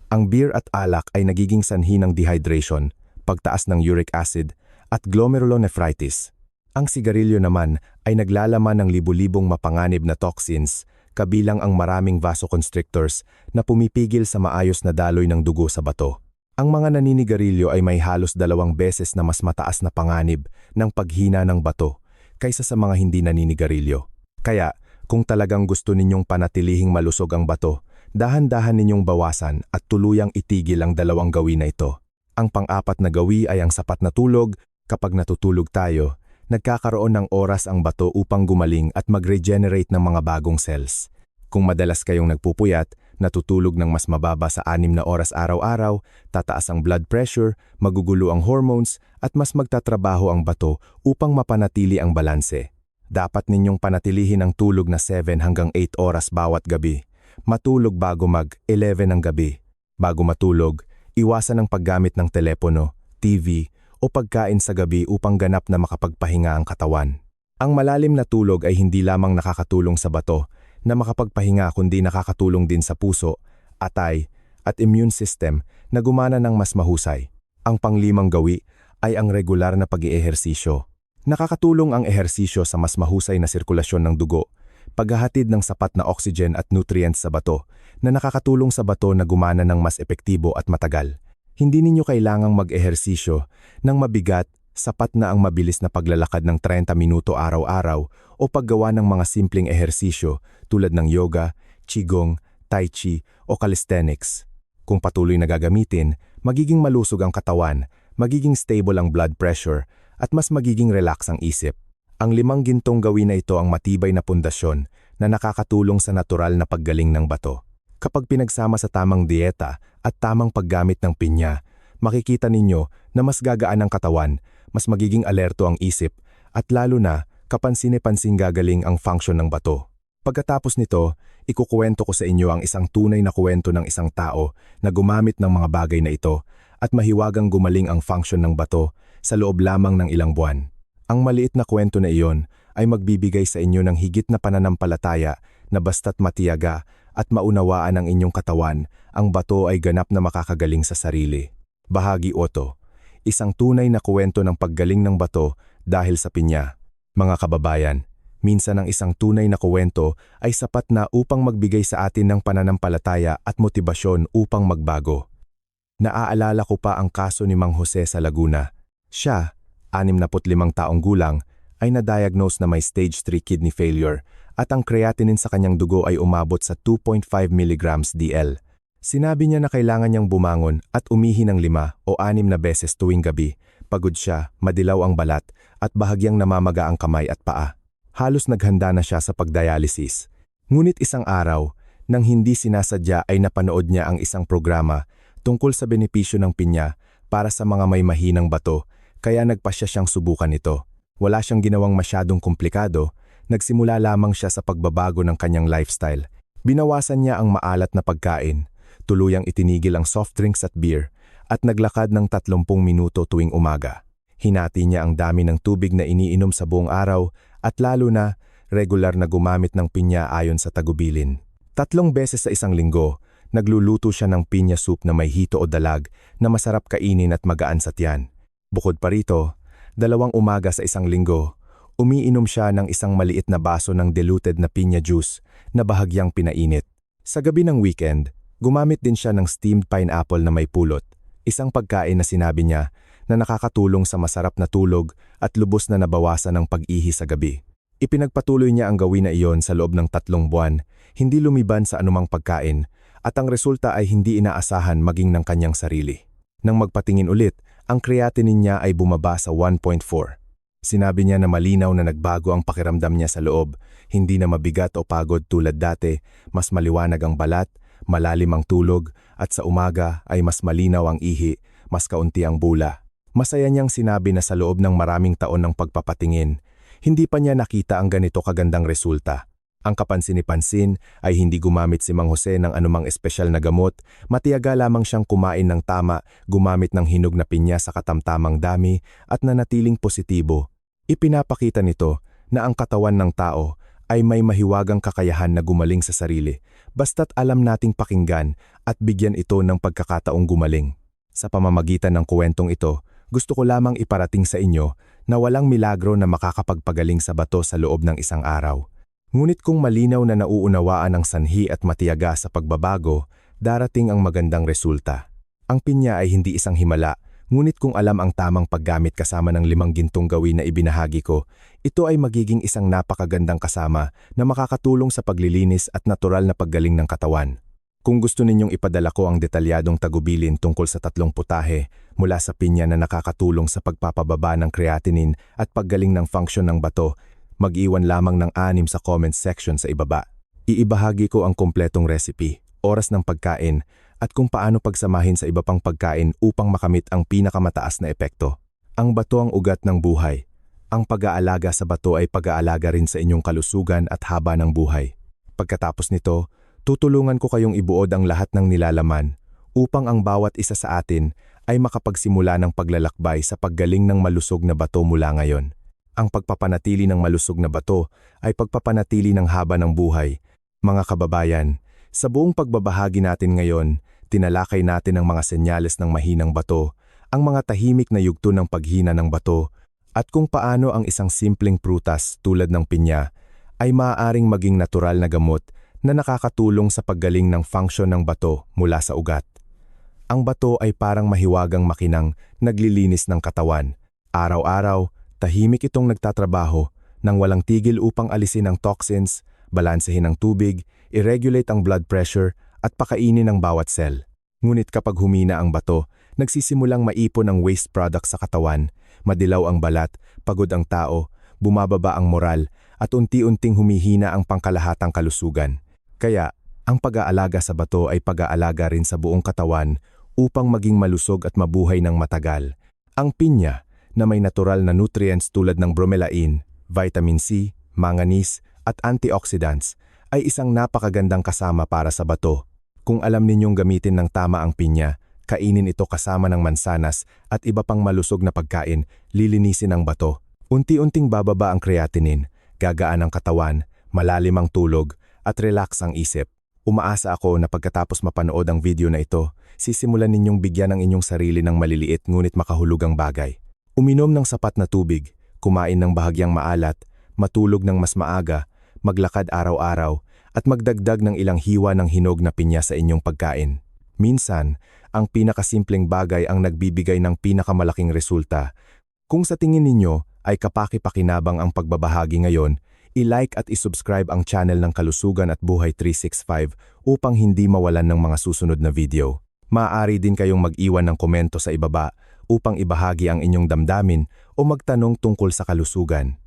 Ang beer at alak ay nagiging sanhi ng dehydration, pagtaas ng uric acid, at glomerulonephritis. Ang sigarilyo naman ay naglalaman ng libu-libong mapanganib na toxins, kabilang ang maraming vasoconstrictors na pumipigil sa maayos na daloy ng dugo sa bato. Ang mga naninigarilyo ay may halos 2 beses na mas mataas na panganib ng paghina ng bato kaysa sa mga hindi naninigarilyo. Kaya, kung talagang gusto ninyong panatilihing malusog ang bato, dahan-dahan ninyong bawasan at tuluyang itigil ang 2 gawi na ito. Ang pang-4 na gawi ay ang sapat na tulog. Kapag natutulog tayo, nagkakaroon ng oras ang bato upang gumaling at mag-regenerate ng mga bagong cells. Kung madalas kayong nagpupuyat, natutulog ng mas mababa sa 6 na oras araw-araw, tataas ang blood pressure, magugulo ang hormones, at mas magtatrabaho ang bato upang mapanatili ang balanse. Dapat ninyong panatilihin ang tulog na 7 hanggang 8 oras bawat gabi. Matulog bago mag-11 ng gabi. Bago matulog, iwasan ang paggamit ng telepono, TV, o pagkain sa gabi upang ganap na makapagpahinga ang katawan. Ang malalim na tulog ay hindi lamang nakakatulong sa bato na makapagpahinga kundi nakakatulong din sa puso, atay, at immune system na gumana ng mas mahusay. Ang pang-5 gawi ay ang regular na pag-iihersisyo. Nakakatulong ang ehersisyo sa mas mahusay na sirkulasyon ng dugo, paghahatid ng sapat na oxygen at nutrients sa bato na nakakatulong sa bato na gumana ng mas epektibo at matagal. Hindi ninyo kailangang mag-ehersisyo ng mabigat, sapat na ang mabilis na paglalakad ng 30 minuto araw-araw o paggawa ng mga simpleng ehersisyo tulad ng yoga, qigong, tai chi o calisthenics. Kung patuloy na gagamitin, magiging malusog ang katawan, magiging stable ang blood pressure, at mas magiging relax ang isip. Ang 5 gintong gawin na ito ang matibay na pundasyon na nakakatulong sa natural na paggaling ng bato. Kapag pinagsama sa tamang dieta at tamang paggamit ng pinya, makikita ninyo na mas gagaan ang katawan, mas magiging alerto ang isip, at lalo na kapansin-pansing gagaling ang function ng bato. Pagkatapos nito, ikukuwento ko sa inyo ang isang tunay na kwento ng isang tao na gumamit ng mga bagay na ito at mahiwagang gumaling ang function ng bato sa loob lamang ng ilang buwan. Ang maliit na kwento na iyon ay magbibigay sa inyo ng higit na pananampalataya na basta't matiyaga at maunawaan ang inyong katawan, ang bato ay ganap na makakagaling sa sarili. Bahagi 8. Isang tunay na kwento ng paggaling ng bato dahil sa pinya. Mga kababayan, minsan ang isang tunay na kwento ay sapat na upang magbigay sa atin ng pananampalataya at motibasyon upang magbago. Naaalala ko pa ang kaso ni Mang Jose sa Laguna. Siya, 65 taong gulang, ay na-diagnose na may stage 3 kidney failure at ang creatinine sa kanyang dugo ay umabot sa 2.5 mg DL. Sinabi niya na kailangan niyang bumangon at umihi ng 5 o 6 na beses tuwing gabi. Pagod siya, madilaw ang balat, at bahagyang namamaga ang kamay at paa. Halos naghanda na siya sa pagdialysis. Ngunit isang araw, nang hindi sinasadya ay napanood niya ang isang programa tungkol sa benepisyo ng pinya para sa mga may mahinang bato, kaya nagpasya siyang subukan ito. Wala siyang ginawang masyadong komplikado, nagsimula lamang siya sa pagbabago ng kanyang lifestyle. Binawasan niya ang maalat na pagkain, tuluyang itinigil ang soft drinks at beer, at naglakad ng 30 minuto tuwing umaga. Hinati niya ang dami ng tubig na iniinom sa buong araw at lalo na, regular na gumamit ng pinya ayon sa tagubilin. 3 beses sa isang linggo, nagluluto siya ng pinya soup na may hito o dalag na masarap kainin at magaan sa tiyan. Bukod pa rito, 2 umaga sa isang linggo, umiinom siya ng isang maliit na baso ng diluted na pinya juice na bahagyang pinainit. Sa gabi ng weekend, gumamit din siya ng steamed pineapple na may pulot, isang pagkain na sinabi niya na nakakatulong sa masarap na tulog at lubos na nabawasan ng pag-ihi sa gabi. Ipinagpatuloy niya ang gawin na iyon sa loob ng 3 buwan, hindi lumiban sa anumang pagkain, at ang resulta ay hindi inaasahan maging ng kanyang sarili. Nang magpatingin ulit, ang creatinine niya ay bumaba sa 1.4. Sinabi niya na malinaw na nagbago ang pakiramdam niya sa loob, hindi na mabigat o pagod tulad dati, mas maliwanag ang balat, malalim ang tulog, at sa umaga ay mas malinaw ang ihi, mas kaunti ang bula. Masaya niyang sinabi na sa loob ng maraming taon ng pagpapatingin, hindi pa niya nakita ang ganito kagandang resulta. Ang kapansin-pansin ay hindi gumamit si Mang Jose ng anumang espesyal na gamot, matiyaga lamang siyang kumain ng tama, gumamit ng hinog na pinya sa katamtamang dami at nanatiling positibo. Ipinapakita nito na ang katawan ng tao ay may mahiwagang kakayahan na gumaling sa sarili, basta't alam nating pakinggan at bigyan ito ng pagkakataong gumaling. Sa pamamagitan ng kwentong ito, gusto ko lamang iparating sa inyo na walang milagro na makakapagpagaling sa bato sa loob ng isang araw. Ngunit kung malinaw na nauunawaan ang sanhi at matiyaga sa pagbabago, darating ang magandang resulta. Ang pinya ay hindi isang himala, ngunit kung alam ang tamang paggamit kasama ng 5 gintong gawin na ibinahagi ko, ito ay magiging isang napakagandang kasama na makakatulong sa paglilinis at natural na paggaling ng katawan. Kung gusto ninyong ipadala ko ang detalyadong tagubilin tungkol sa 3 putahe mula sa pinya na nakakatulong sa pagpapababa ng creatinine at paggaling ng function ng bato, mag-iwan lamang ng 6 sa comment section sa ibaba. Iibahagi ko ang kompletong recipe, oras ng pagkain, at kung paano pagsamahin sa iba pang pagkain upang makamit ang pinakamataas na epekto. Ang bato ang ugat ng buhay. Ang pag-aalaga sa bato ay pag-aalaga rin sa inyong kalusugan at haba ng buhay. Pagkatapos nito, tutulungan ko kayong ibuod ang lahat ng nilalaman upang ang bawat isa sa atin ay makapagsimula ng paglalakbay sa paggaling ng malusog na bato mula ngayon. Ang pagpapanatili ng malusog na bato ay pagpapanatili ng haba ng buhay. Mga kababayan, sa buong pagbabahagi natin ngayon, tinalakay natin ang mga senyales ng mahinang bato, ang mga tahimik na yugto ng paghina ng bato, at kung paano ang isang simpleng prutas tulad ng pinya ay maaaring maging natural na gamot na nakakatulong sa paggaling ng function ng bato mula sa ugat. Ang bato ay parang mahiwagang makinang naglilinis ng katawan. Araw-araw, tahimik itong nagtatrabaho nang walang tigil upang alisin ang toxins, balansehin ang tubig, i-regulate ang blood pressure at pakainin ang bawat cell. Ngunit kapag humina ang bato, nagsisimulang maipon ang waste product sa katawan, madilaw ang balat, pagod ang tao, bumababa ang moral, at unti-unting humihina ang pangkalahatang kalusugan. Kaya, ang pag-aalaga sa bato ay pag-aalaga rin sa buong katawan upang maging malusog at mabuhay ng matagal. Ang pinya, na may natural na nutrients tulad ng bromelain, vitamin C, manganese, at antioxidants, ay isang napakagandang kasama para sa bato. Kung alam ninyong gamitin ng tama ang pinya, kainin ito kasama ng mansanas at iba pang malusog na pagkain, lilinisin ang bato. Unti-unting bababa ang creatinine, gagaan ang katawan, malalim ang tulog, at relax ang isip. Umaasa ako na pagkatapos mapanood ang video na ito, sisimulan ninyong bigyan ang inyong sarili ng maliliit ngunit makahulugang bagay. Uminom ng sapat na tubig, kumain ng bahagyang maalat, matulog ng mas maaga, maglakad araw-araw, at magdagdag ng ilang hiwa ng hinog na pinya sa inyong pagkain. Minsan, ang pinakasimpleng bagay ang nagbibigay ng pinakamalaking resulta. Kung sa tingin ninyo ay kapaki-pakinabang ang pagbabahagi ngayon, i-like at i-subscribe ang channel ng Kalusugan at Buhay 365 upang hindi mawalan ng mga susunod na video. Maaari din kayong mag-iwan ng komento sa ibaba upang ibahagi ang inyong damdamin o magtanong tungkol sa kalusugan.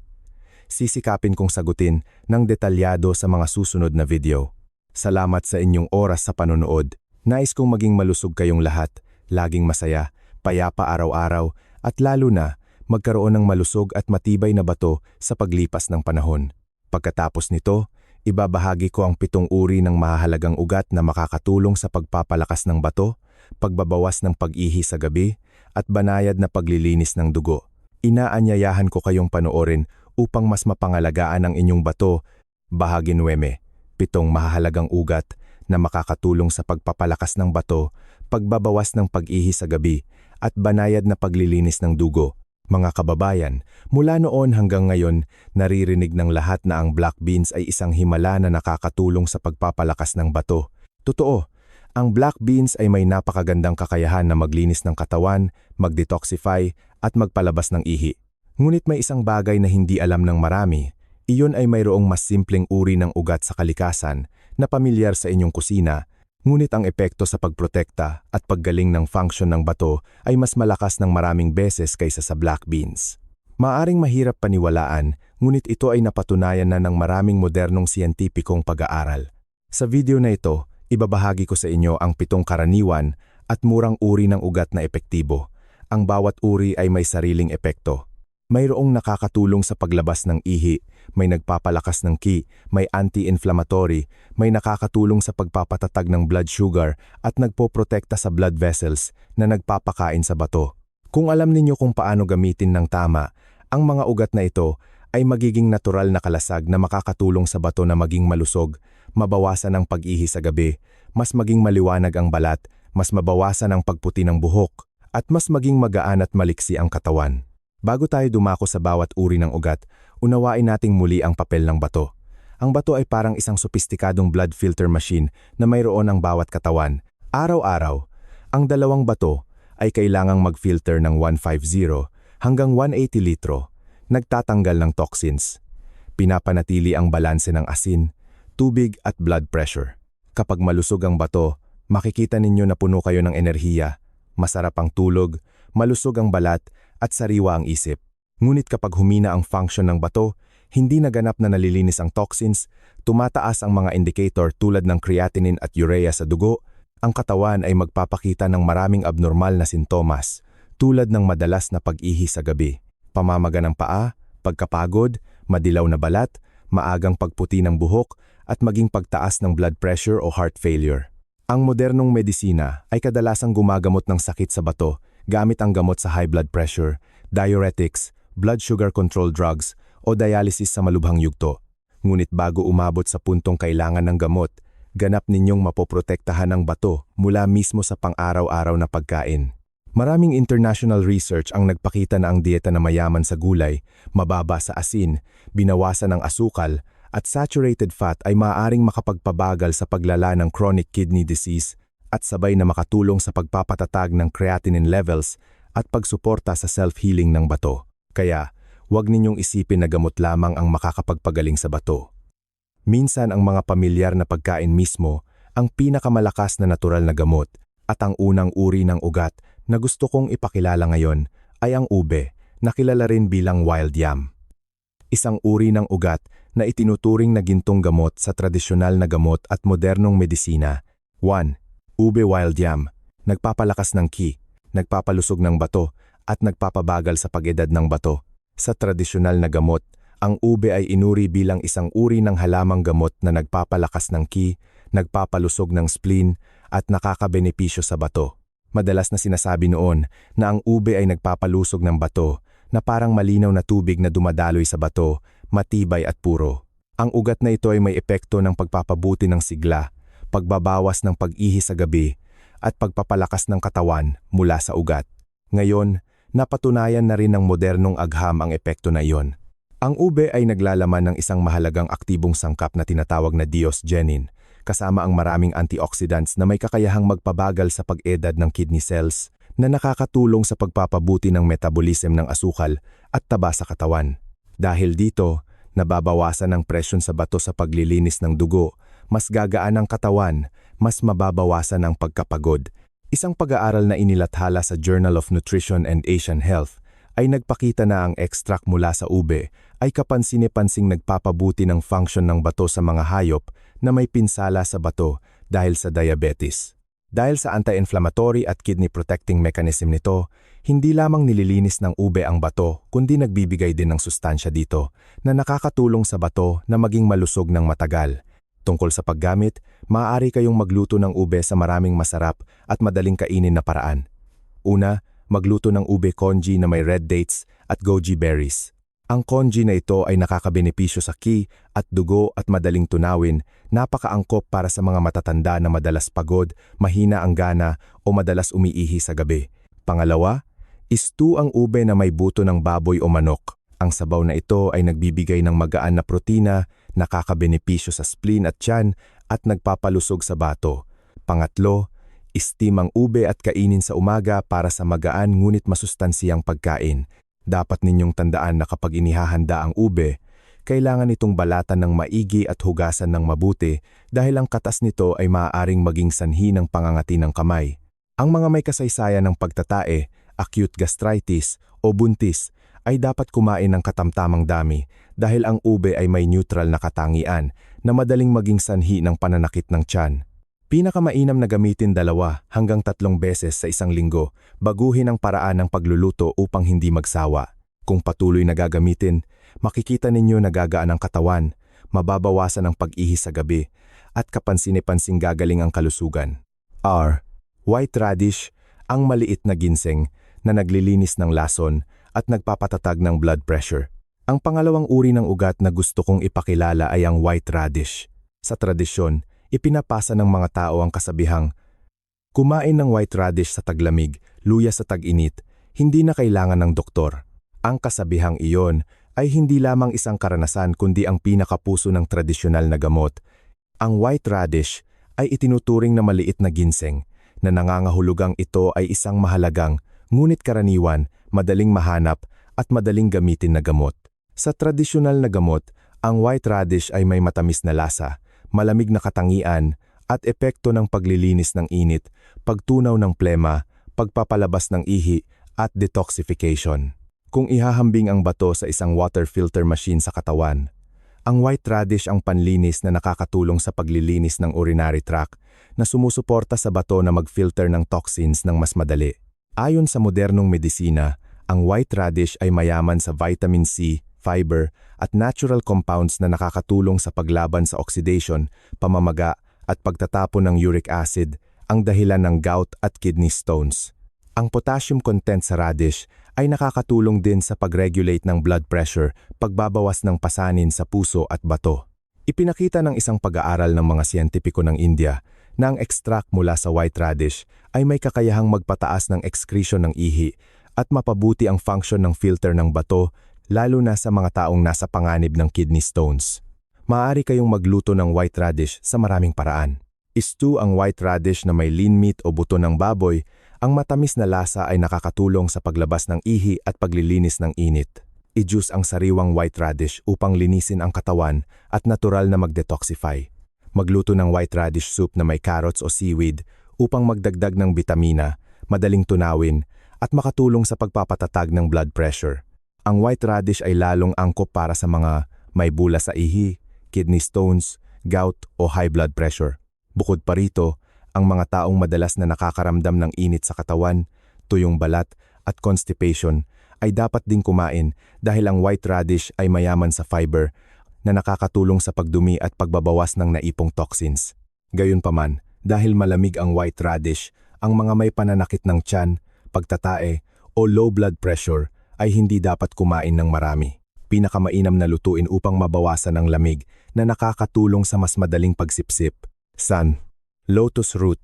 Sisikapin kong sagutin ng detalyado sa mga susunod na video. Salamat sa inyong oras sa panonood. Nais kong maging malusog kayong lahat, laging masaya, payapa araw-araw, at lalo na magkaroon ng malusog at matibay na bato sa paglipas ng panahon. Pagkatapos nito, ibabahagi ko ang 7 uri ng mahahalagang ugat na makakatulong sa pagpapalakas ng bato, pagbabawas ng pag-ihi sa gabi, at banayad na paglilinis ng dugo. Inaanyayahan ko kayong panoorin upang mas mapangalagaan ang inyong bato. Bahagi 9, 7 mahahalagang ugat na makakatulong sa pagpapalakas ng bato, pagbabawas ng pag-ihi sa gabi, at banayad na paglilinis ng dugo. Mga kababayan, mula noon hanggang ngayon, naririnig ng lahat na ang black beans ay isang himala na nakakatulong sa pagpapalakas ng bato. Totoo, ang black beans ay may napakagandang kakayahan na maglinis ng katawan, mag-detoxify, at magpalabas ng ihi. Ngunit may isang bagay na hindi alam ng marami, iyon ay mayroong mas simpleng uri ng ugat sa kalikasan na pamilyar sa inyong kusina, ngunit ang epekto sa pagprotekta at paggaling ng function ng bato ay mas malakas ng maraming beses kaysa sa black beans. Maaring mahirap paniwalaan, ngunit ito ay napatunayan na ng maraming modernong siyentipikong pag-aaral. Sa video na ito, ibabahagi ko sa inyo ang 7 karaniwan at murang uri ng ugat na epektibo. Ang bawat uri ay may sariling epekto. Mayroong nakakatulong sa paglabas ng ihi, may nagpapalakas ng ki, may anti-inflammatory, may nakakatulong sa pagpapatatag ng blood sugar at nagpoprotekta sa blood vessels na nagpapakain sa bato. Kung alam ninyo kung paano gamitin ng tama, ang mga ugat na ito ay magiging natural na kalasag na makakatulong sa bato na maging malusog, mabawasan ang pag-ihi sa gabi, mas maging maliwanag ang balat, mas mabawasan ang pagputi ng buhok, at mas maging magaan at maliksi ang katawan. Bago tayo dumako sa bawat uri ng ugat, unawain nating muli ang papel ng bato. Ang bato ay parang isang sopistikadong blood filter machine na mayroon ang bawat katawan. Araw-araw, ang dalawang bato ay kailangang mag-filter ng 150 hanggang 180 litro, nagtatanggal ng toxins. Pinapanatili ang balanse ng asin, tubig at blood pressure. Kapag malusog ang bato, makikita ninyo na puno kayo ng enerhiya, masarap ang tulog, malusog ang balat at sariwa ang isip. Ngunit kapag humina ang function ng bato, hindi naganap na nalilinis ang toxins, tumataas ang mga indicator tulad ng creatinine at urea sa dugo, ang katawan ay magpapakita ng maraming abnormal na sintomas, tulad ng madalas na pag-ihi sa gabi, pamamaga ng paa, pagkapagod, madilaw na balat, maagang pagputi ng buhok, at maging pagtaas ng blood pressure o heart failure. Ang modernong medisina ay kadalasang gumagamot ng sakit sa bato gamit ang gamot sa high blood pressure, diuretics, blood sugar control drugs, o dialysis sa malubhang yugto. Ngunit bago umabot sa puntong kailangan ng gamot, ganap ninyong mapoprotektahan ang bato mula mismo sa pang-araw-araw na pagkain. Maraming international research ang nagpakita na ang dieta na mayaman sa gulay, mababa sa asin, binawasan ng asukal, at saturated fat ay maaaring makapagpabagal sa paglala ng chronic kidney disease at sabay na makatulong sa pagpapatatag ng creatinine levels at pagsuporta sa self-healing ng bato. Kaya, huwag ninyong isipin na gamot lamang ang makakapagpagaling sa bato. Minsan ang mga pamilyar na pagkain mismo ang pinakamalakas na natural na gamot at ang unang uri ng ugat na gusto kong ipakilala ngayon ay ang ube na kilala rin bilang wild yam. Isang uri ng ugat na itinuturing na gintong gamot sa tradisyonal na gamot at modernong medisina. 1. Ube wild yam, nagpapalakas ng ki, nagpapalusog ng bato at nagpapabagal sa pag-edad ng bato. Sa tradisyonal na gamot, ang ube ay inuri bilang isang uri ng halamang gamot na nagpapalakas ng ki, nagpapalusog ng spleen, at nakakabenepisyo sa bato. Madalas na sinasabi noon na ang ube ay nagpapalusog ng bato na parang malinaw na tubig na dumadaloy sa bato, matibay at puro. Ang ugat na ito ay may epekto ng pagpapabuti ng sigla, pagbabawas ng pag-ihi sa gabi, at pagpapalakas ng katawan mula sa ugat. Ngayon, napatunayan na rin ng modernong agham ang epekto na iyon. Ang ube ay naglalaman ng isang mahalagang aktibong sangkap na tinatawag na diosgenin, kasama ang maraming antioxidants na may kakayahang magpabagal sa pag-edad ng kidney cells na nakakatulong sa pagpapabuti ng metabolism ng asukal at taba sa katawan. Dahil dito, nababawasan ang presyon sa bato sa paglilinis ng dugo, mas gagaan ang katawan, mas mababawasan ang pagkapagod. Isang pag-aaral na inilathala sa Journal of Nutrition and Asian Health ay nagpakita na ang extract mula sa ube ay kapansin-pansing nagpapabuti ng function ng bato sa mga hayop na may pinsala sa bato dahil sa diabetes. Dahil sa anti-inflammatory at kidney protecting mechanism nito, hindi lamang nililinis ng ube ang bato kundi nagbibigay din ng sustansya dito na nakakatulong sa bato na maging malusog ng matagal. Tungkol sa paggamit, maaari kayong magluto ng ube sa maraming masarap at madaling kainin na paraan. Una, magluto ng ube congee na may red dates at goji berries. Ang congee na ito ay nakakabenepisyo sa ki at dugo at madaling tunawin, napakaangkop para sa mga matatanda na madalas pagod, mahina ang gana o madalas umiihi sa gabi. Pangalawa, stew ang ube na may buto ng baboy o manok. Ang sabaw na ito ay nagbibigay ng magaan na protina, nakakabenepisyo sa spleen at tiyan at nagpapalusog sa bato. Pangatlo, steam ang ube at kainin sa umaga para sa magaan ngunit masustansiyang pagkain. Dapat ninyong tandaan na kapag inihahanda ang ube, kailangan itong balatan ng maigi at hugasan ng mabuti dahil ang katas nito ay maaaring maging sanhi ng pangangati ng kamay. Ang mga may kasaysayan ng pagtatae, acute gastritis o buntis ay dapat kumain ng katamtamang dami dahil ang ube ay may neutral na katangian na madaling maging sanhi ng pananakit ng tiyan. Pinakamainam na gamitin 2 hanggang 3 beses sa isang linggo, baguhin ang paraan ng pagluluto upang hindi magsawa. Kung patuloy na gagamitin, makikita ninyo na gagaan ang katawan, mababawasan ang pag-ihi sa gabi, at kapansin-pansing gagaling ang kalusugan. R. White radish, ang maliit na ginseng na naglilinis ng lason at nagpapatatag ng blood pressure. Ang pangalawang uri ng ugat na gusto kong ipakilala ay ang white radish. Sa tradisyon, ipinapasa ng mga tao ang kasabihang, kumain ng white radish sa taglamig, luya sa tag-init, hindi na kailangan ng doktor. Ang kasabihang iyon ay hindi lamang isang karanasan kundi ang pinakapuso ng tradisyonal na gamot. Ang white radish ay itinuturing na maliit na ginseng, na nangangahulugang ito ay isang mahalagang, ngunit karaniwan, madaling mahanap at madaling gamitin na gamot. Sa tradisyonal na gamot, ang white radish ay may matamis na lasa, malamig na katangian, at epekto ng paglilinis ng init, pagtunaw ng plema, pagpapalabas ng ihi, at detoxification. Kung ihahambing ang bato sa isang water filter machine sa katawan, ang white radish ang panlinis na nakakatulong sa paglilinis ng urinary tract na sumusuporta sa bato na mag-filter ng toxins ng mas madali. Ayon sa modernong medisina, ang white radish ay mayaman sa vitamin C, fiber, at natural compounds na nakakatulong sa paglaban sa oxidation, pamamaga, at pagtatapon ng uric acid, ang dahilan ng gout at kidney stones. Ang potassium content sa radish ay nakakatulong din sa pag-regulate ng blood pressure, pagbabawas ng pasanin sa puso at bato. Ipinakita ng isang pag-aaral ng mga siyentipiko ng India na ang extract mula sa white radish ay may kakayahang magpataas ng excretion ng ihi at mapabuti ang function ng filter ng bato, lalo na sa mga taong nasa panganib ng kidney stones. Maaari kayong magluto ng white radish sa maraming paraan. Stew ang white radish na may lean meat o buto ng baboy. Ang matamis na lasa ay nakakatulong sa paglabas ng ihi at paglilinis ng init. I-juice ang sariwang white radish upang linisin ang katawan at natural na mag-detoxify. Magluto ng white radish soup na may carrots o seaweed upang magdagdag ng bitamina, madaling tunawin, at makatulong sa pagpapatatag ng blood pressure. Ang white radish ay lalong angkop para sa mga may bula sa ihi, kidney stones, gout o high blood pressure. Bukod pa rito, ang mga taong madalas na nakakaramdam ng init sa katawan, tuyong balat at constipation ay dapat ding kumain dahil ang white radish ay mayaman sa fiber na nakakatulong sa pagdumi at pagbabawas ng naipong toxins. Gayunpaman, dahil malamig ang white radish, ang mga may pananakit ng tiyan, pagtatae o low blood pressure ay hindi dapat kumain ng marami. Pinakamainam na lutuin upang mabawasan ang lamig na nakakatulong sa mas madaling pagsipsip. Sun. Lotus root.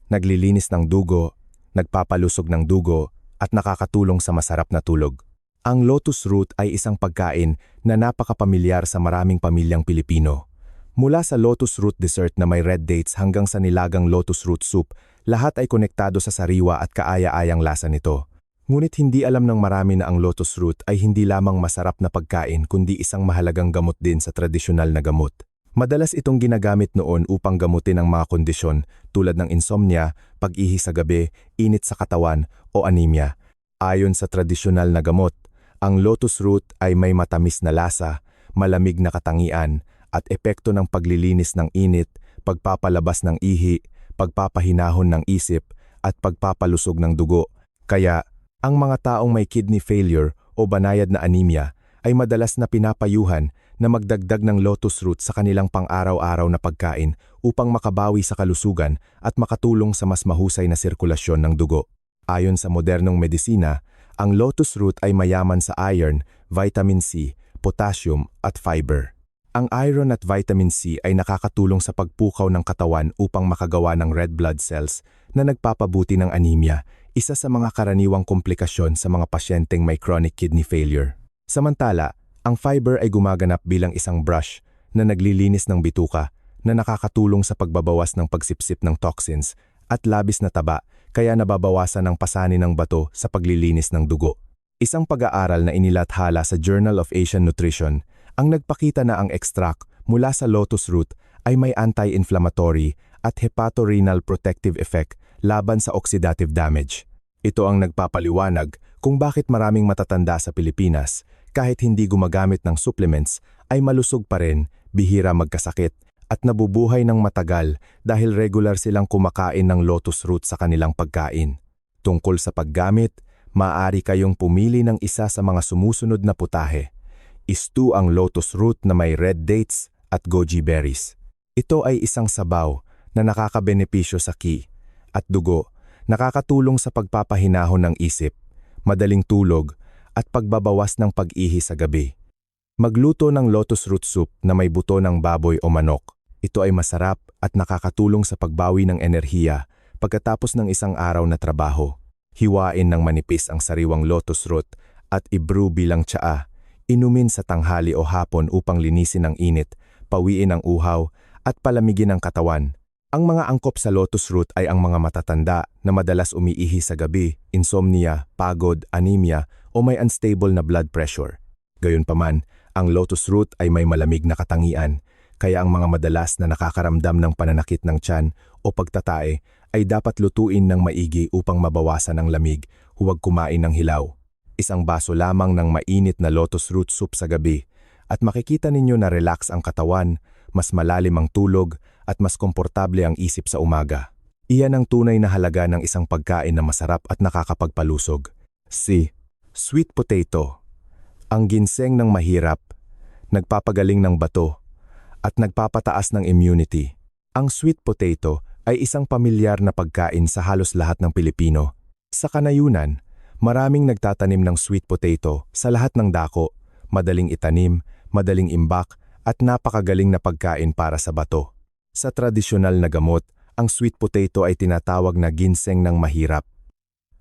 Naglilinis ng dugo, nagpapalusog ng dugo, at nakakatulong sa masarap na tulog. Ang lotus root ay isang pagkain na napakapamilyar sa maraming pamilyang Pilipino. Mula sa lotus root dessert na may red dates hanggang sa nilagang lotus root soup, lahat ay konektado sa sariwa at kaaya-ayang lasa nito. Ngunit hindi alam ng marami na ang lotus root ay hindi lamang masarap na pagkain kundi isang mahalagang gamot din sa tradisyonal na gamot. Madalas itong ginagamit noon upang gamutin ang mga kondisyon tulad ng insomnia, pag-ihi sa gabi, init sa katawan o anemia. Ayon sa tradisyonal na gamot, ang lotus root ay may matamis na lasa, malamig na katangian at epekto ng paglilinis ng init, pagpapalabas ng ihi, pagpapahinahon ng isip at pagpapalusog ng dugo. Kaya, ang mga taong may kidney failure o banayad na anemia ay madalas na pinapayuhan na magdagdag ng lotus root sa kanilang pang-araw-araw na pagkain upang makabawi sa kalusugan at makatulong sa mas mahusay na sirkulasyon ng dugo. Ayon sa modernong medisina, ang lotus root ay mayaman sa iron, vitamin C, potassium at fiber. Ang iron at vitamin C ay nakakatulong sa pagpukaw ng katawan upang makagawa ng red blood cells na nagpapabuti ng anemia, isa sa mga karaniwang komplikasyon sa mga pasyenteng may chronic kidney failure. Samantala, ang fiber ay gumaganap bilang isang brush na naglilinis ng bituka na nakakatulong sa pagbabawas ng pagsipsip ng toxins at labis na taba kaya nababawasan ang pasanin ng bato sa paglilinis ng dugo. Isang pag-aaral na inilathala sa Journal of Asian Nutrition ang nagpakita na ang extract mula sa lotus root ay may anti-inflammatory at hepatorenal protective effect laban sa oxidative damage. Ito ang nagpapaliwanag kung bakit maraming matatanda sa Pilipinas, kahit hindi gumagamit ng supplements, ay malusog pa rin, bihira magkasakit, at nabubuhay ng matagal dahil regular silang kumakain ng lotus root sa kanilang pagkain. Tungkol sa paggamit, maaari kayong pumili ng isa sa mga sumusunod na putahe. Stew ang lotus root na may red dates at goji berries. Ito ay isang sabaw na nakakabenepisyo sa ki at dugo, nakakatulong sa pagpapahinahon ng isip, madaling tulog, at pagbabawas ng pag-ihi sa gabi. Magluto ng lotus root soup na may buto ng baboy o manok. Ito ay masarap at nakakatulong sa pagbawi ng enerhiya pagkatapos ng isang araw na trabaho. Hiwain ng manipis ang sariwang lotus root at i-brew bilang tsaa. Inumin sa tanghali o hapon upang linisin ang init, pawiin ang uhaw, at palamigin ang katawan. Ang mga angkop sa lotus root ay ang mga matatanda na madalas umiihi sa gabi, insomnia, pagod, anemia, o may unstable na blood pressure. Gayunpaman, ang lotus root ay may malamig na katangian, kaya ang mga madalas na nakakaramdam ng pananakit ng tiyan o pagtatae ay dapat lutuin ng maigi upang mabawasan ang lamig, huwag kumain ng hilaw. Isang baso lamang ng mainit na lotus root soup sa gabi, at makikita ninyo na relax ang katawan, mas malalim ang tulog, at mas komportable ang isip sa umaga. Iyan ang tunay na halaga ng isang pagkain na masarap at nakakapagpalusog. C. Sweet potato. Ang ginseng ng mahirap, nagpapagaling ng bato, at nagpapataas ng immunity. Ang sweet potato ay isang pamilyar na pagkain sa halos lahat ng Pilipino. Sa kanayunan, maraming nagtatanim ng sweet potato sa lahat ng dako, madaling itanim, madaling imbak, at napakagaling na pagkain para sa bato. Sa tradisyonal na gamot, ang sweet potato ay tinatawag na ginseng ng mahirap.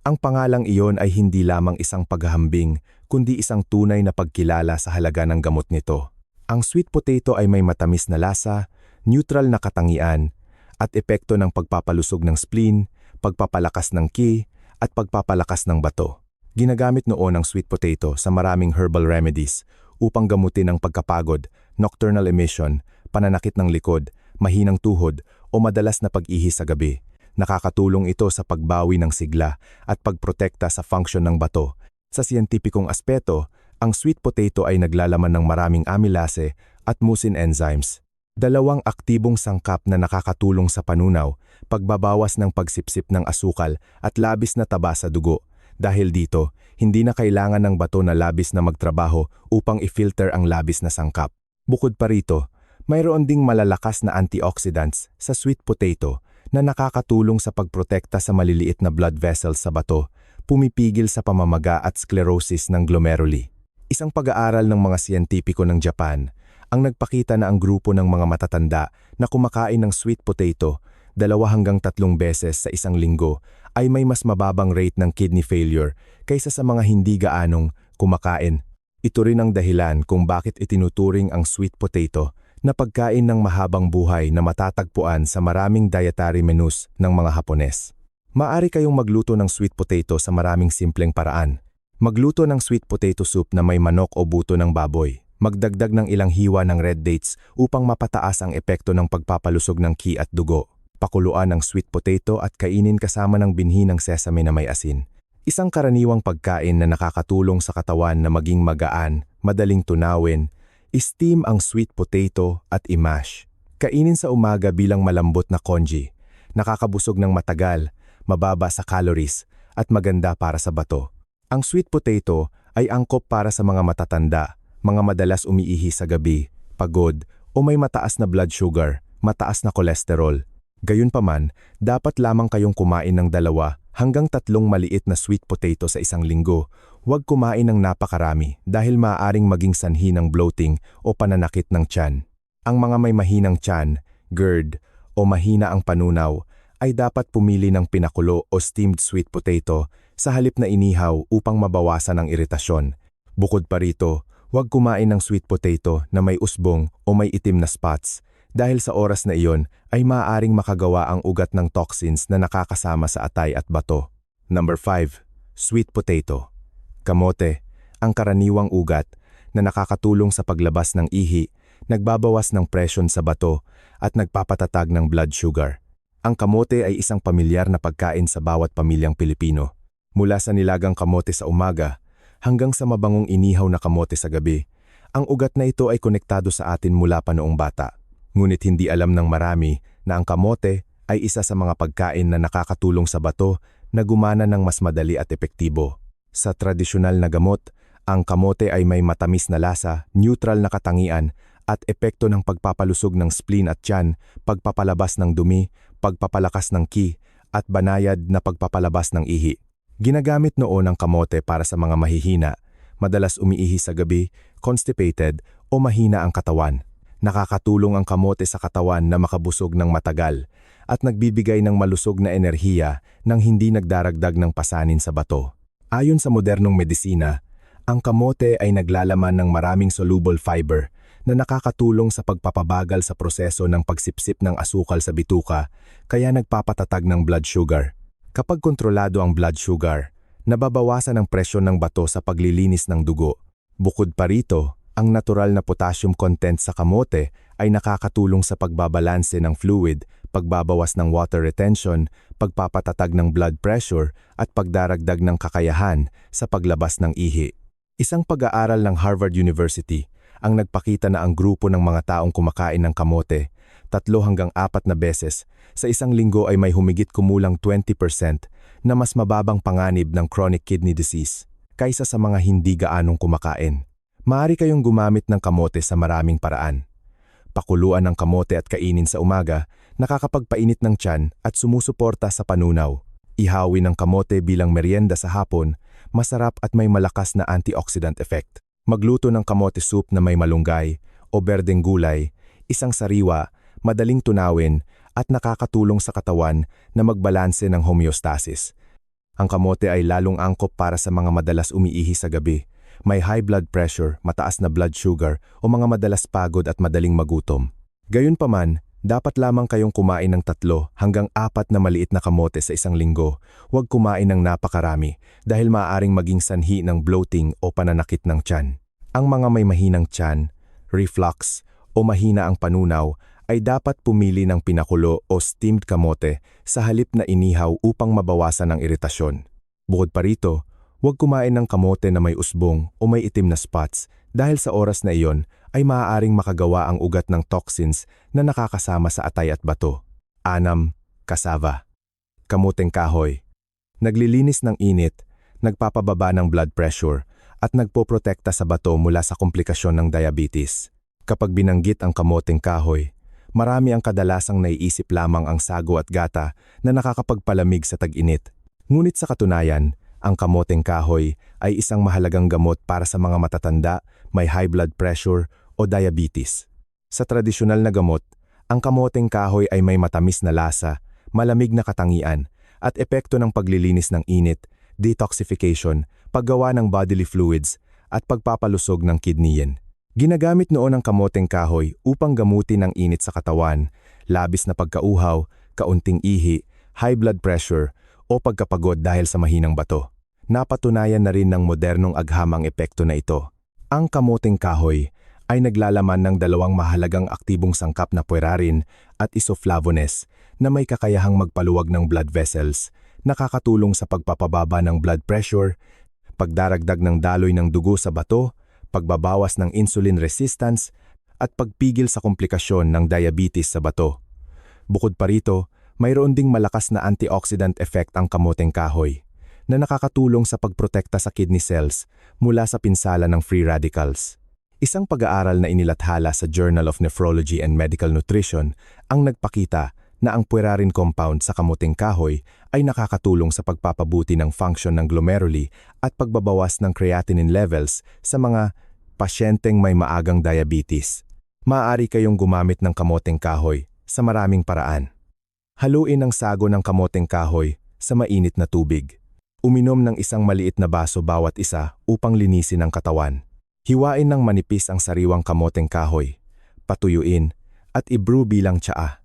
Ang pangalang iyon ay hindi lamang isang paghahambing, kundi isang tunay na pagkilala sa halaga ng gamot nito. Ang sweet potato ay may matamis na lasa, neutral na katangian, at epekto ng pagpapalusog ng spleen, pagpapalakas ng ki, at pagpapalakas ng bato. Ginagamit noon ang sweet potato sa maraming herbal remedies upang gamutin ang pagkapagod, nocturnal emission, pananakit ng likod, mahinang tuhod, o madalas na pag-ihi sa gabi. Nakakatulong ito sa pagbawi ng sigla at pagprotekta sa function ng bato. Sa siyentipikong aspeto, ang sweet potato ay naglalaman ng maraming amylase at mucin enzymes. Dalawang aktibong sangkap na nakakatulong sa panunaw, pagbabawas ng pagsipsip ng asukal at labis na taba sa dugo. Dahil dito, hindi na kailangan ng bato na labis na magtrabaho upang i-filter ang labis na sangkap. Bukod pa rito, mayroon ding malalakas na antioxidants sa sweet potato na nakakatulong sa pagprotekta sa maliliit na blood vessels sa bato, pumipigil sa pamamaga at sclerosis ng glomeruli. Isang pag-aaral ng mga siyentipiko ng Japan ang nagpakita na ang grupo ng mga matatanda na kumakain ng sweet potato 2 hanggang 3 beses sa isang linggo ay may mas mababang rate ng kidney failure kaysa sa mga hindi gaanong kumakain. Ito rin ang dahilan kung bakit itinuturing ang sweet potato na pagkain ng mahabang buhay na matatagpuan sa maraming dietary menus ng mga Hapones. Maaari kayong magluto ng sweet potato sa maraming simpleng paraan. Magluto ng sweet potato soup na may manok o buto ng baboy. Magdagdag ng ilang hiwa ng red dates upang mapataas ang epekto ng pagpapalusog ng ki at dugo. Pakuluan ng sweet potato at kainin kasama ng binhi ng sesame na may asin. Isang karaniwang pagkain na nakakatulong sa katawan na maging magaan, madaling tunawin, steam ang sweet potato at i-mash. Kainin sa umaga bilang malambot na congee. Nakakabusog ng matagal, mababa sa calories, at maganda para sa bato. Ang sweet potato ay angkop para sa mga matatanda, mga madalas umiihi sa gabi, pagod, o may mataas na blood sugar, mataas na kolesterol. Gayunpaman, dapat lamang kayong kumain ng 2 hanggang 3 maliit na sweet potato sa isang linggo. Huwag kumain ng napakarami dahil maaaring maging sanhi ng bloating o pananakit ng tiyan. Ang mga may mahinang tiyan, GERD, o mahina ang panunaw ay dapat pumili ng pinakulo o steamed sweet potato sa halip na inihaw upang mabawasan ang iritasyon. Bukod pa rito, huwag kumain ng sweet potato na may usbong o may itim na spots dahil sa oras na iyon ay maaaring makagawa ang ugat ng toxins na nakakasama sa atay at bato. Number 5. Sweet potato. Kamote, ang karaniwang ugat na nakakatulong sa paglabas ng ihi, nagbabawas ng presyon sa bato at nagpapatatag ng blood sugar. Ang kamote ay isang pamilyar na pagkain sa bawat pamilyang Pilipino. Mula sa nilagang kamote sa umaga hanggang sa mabangong inihaw na kamote sa gabi, ang ugat na ito ay konektado sa atin mula pa noong bata. Ngunit hindi alam ng marami na ang kamote ay isa sa mga pagkain na nakakatulong sa bato na gumana ng mas madali at epektibo. Sa tradisyonal na gamot, ang kamote ay may matamis na lasa, neutral na katangian, at epekto ng pagpapalusog ng spleen at tiyan, pagpapalabas ng dumi, pagpapalakas ng ki, at banayad na pagpapalabas ng ihi. Ginagamit noon ang kamote para sa mga mahihina, madalas umiihi sa gabi, constipated, o mahina ang katawan. Nakakatulong ang kamote sa katawan na makabusog ng matagal at nagbibigay ng malusog na enerhiya nang hindi nagdaragdag ng pasanin sa bato. Ayon sa modernong medisina, ang kamote ay naglalaman ng maraming soluble fiber na nakakatulong sa pagpapabagal sa proseso ng pagsipsip ng asukal sa bituka, kaya nagpapatatag ng blood sugar. Kapag kontrolado ang blood sugar, nababawasan ang presyon ng bato sa paglilinis ng dugo. Bukod pa rito, ang natural na potassium content sa kamote ay nakakatulong sa pagbabalanse ng fluid, pagbabawas ng water retention, pagpapatatag ng blood pressure at pagdaragdag ng kakayahan sa paglabas ng ihi. Isang pag-aaral ng Harvard University ang nagpakita na ang grupo ng mga taong kumakain ng kamote 3 hanggang 4 na beses sa isang linggo ay may humigit kumulang 20% na mas mababang panganib ng chronic kidney disease kaysa sa mga hindi gaanong kumakain. Maaari kayong gumamit ng kamote sa maraming paraan. Pakuluan ng kamote at kainin sa umaga, nakakapagpainit ng tiyan at sumusuporta sa panunaw. Ihawin ng kamote bilang merienda sa hapon, masarap at may malakas na antioxidant effect. Magluto ng kamote soup na may malunggay o berdeng gulay, isang sariwa, madaling tunawin at nakakatulong sa katawan na magbalanse ng homeostasis. Ang kamote ay lalong angkop para sa mga madalas umiihi sa gabi, may high blood pressure, mataas na blood sugar o mga madalas pagod at madaling magutom. Gayunpaman, dapat lamang kayong kumain ng 3 hanggang 4 na maliit na kamote sa isang linggo. Huwag kumain ng napakarami dahil maaaring maging sanhi ng bloating o pananakit ng tiyan. Ang mga may mahinang tiyan, reflux o mahina ang panunaw ay dapat pumili ng pinakulo o steamed kamote sa halip na inihaw upang mabawasan ang iritasyon. Bukod pa rito, huwag kumain ng kamote na may usbong o may itim na spots dahil sa oras na iyon ay maaaring makagawa ang ugat ng toxins na nakakasama sa atay at bato. 6. Cassava. Kamoteng kahoy. Naglilinis ng init, nagpapababa ng blood pressure, at nagpoprotekta sa bato mula sa komplikasyon ng diabetes. Kapag binanggit ang kamoteng kahoy, marami ang kadalasang naiisip lamang ang sago at gata na nakakapagpalamig sa tag-init. Ngunit sa katunayan, ang kamoteng kahoy ay isang mahalagang gamot para sa mga matatanda, may high blood pressure o diabetes. Sa tradisyonal na gamot, ang kamoteng kahoy ay may matamis na lasa, malamig na katangian, at epekto ng paglilinis ng init, detoxification, paggawa ng bodily fluids, at pagpapalusog ng kidneyin. Ginagamit noon ang kamoteng kahoy upang gamutin ang init sa katawan, labis na pagkauhaw, kaunting ihi, high blood pressure, o pagkapagod dahil sa mahinang bato. Napatunayan na rin ng modernong agham ang epekto na ito. Ang kamoteng kahoy ay naglalaman ng 2 mahalagang aktibong sangkap na puerarin at isoflavones na may kakayahang magpaluwag ng blood vessels, nakakatulong sa pagpapababa ng blood pressure, pagdaragdag ng daloy ng dugo sa bato, pagbabawas ng insulin resistance, at pagpigil sa komplikasyon ng diabetes sa bato. Bukod pa rito, mayroon ding malakas na antioxidant effect ang kamoteng kahoy na nakakatulong sa pagprotekta sa kidney cells mula sa pinsala ng free radicals. Isang pag-aaral na inilathala sa Journal of Nephrology and Medical Nutrition ang nagpakita na ang puerarin compound sa kamoteng kahoy ay nakakatulong sa pagpapabuti ng function ng glomeruli at pagbabawas ng creatinine levels sa mga pasyenteng may maagang diabetes. Maaari kayong gumamit ng kamoteng kahoy sa maraming paraan. Haluin ang sago ng kamoteng kahoy sa mainit na tubig. Uminom ng isang maliit na baso bawat isa upang linisin ang katawan. Hiwain ng manipis ang sariwang kamoteng kahoy, patuyuin, at i-brew bilang tsaa.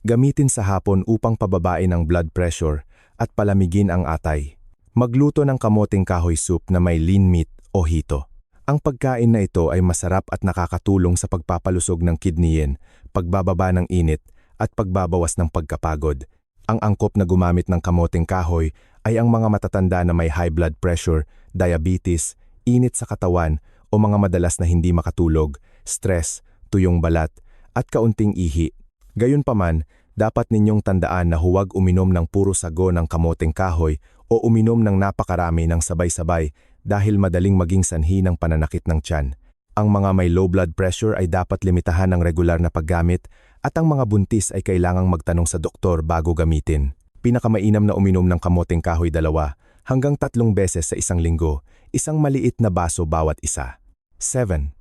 Gamitin sa hapon upang pababain ang blood pressure at palamigin ang atay. Magluto ng kamoteng kahoy soup na may lean meat o hito. Ang pagkain na ito ay masarap at nakakatulong sa pagpapalusog ng kidneyin, pagbababa ng init, at pagbabawas ng pagkapagod. Ang angkop na gumamit ng kamoteng kahoy ay ang mga matatanda na may high blood pressure, diabetes, init sa katawan o mga madalas na hindi makatulog, stress, tuyong balat, at kaunting ihi. Gayunpaman, dapat ninyong tandaan na huwag uminom ng puro sago ng kamoteng kahoy o uminom ng napakarami ng sabay-sabay dahil madaling maging sanhi ng pananakit ng tiyan. Ang mga may low blood pressure ay dapat limitahan ng regular na paggamit at ang mga buntis ay kailangang magtanong sa doktor bago gamitin. Pinakamainam na uminom ng kamoteng kahoy 2 hanggang 3 beses sa isang linggo, isang maliit na baso bawat isa. 7.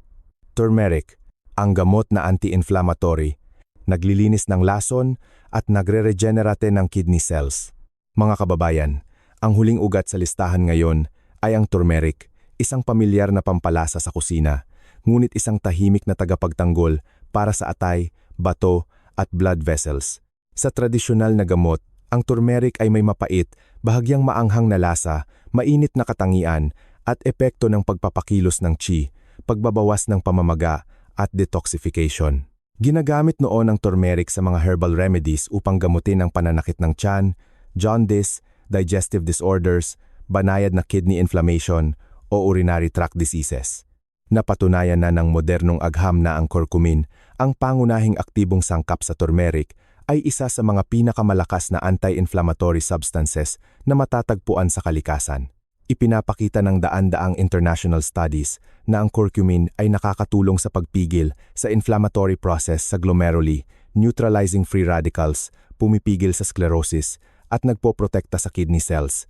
Turmeric, ang gamot na anti-inflammatory, naglilinis ng lason at nagre-regenerate ng kidney cells. Mga kababayan, ang huling ugat sa listahan ngayon ay ang turmeric, isang pamilyar na pampalasa sa kusina, ngunit isang tahimik na tagapagtanggol para sa atay, bato at blood vessels. Sa tradisyonal na gamot, ang turmeric ay may mapait, bahagyang maanghang na lasa, mainit na katangian at epekto ng pagpapakilos ng qi, pagbabawas ng pamamaga at detoxification. Ginagamit noon ang turmeric sa mga herbal remedies upang gamutin ang pananakit ng tiyan, jaundice, digestive disorders, banayad na kidney inflammation o urinary tract diseases. Napatunayan na ng modernong agham na ang curcumin, ang pangunahing aktibong sangkap sa turmeric, ay isa sa mga pinakamalakas na anti-inflammatory substances na matatagpuan sa kalikasan. Ipinapakita ng daan-daang international studies na ang curcumin ay nakakatulong sa pagpigil sa inflammatory process sa glomeruli, neutralizing free radicals, pumipigil sa sclerosis, at nagpoprotekta sa kidney cells.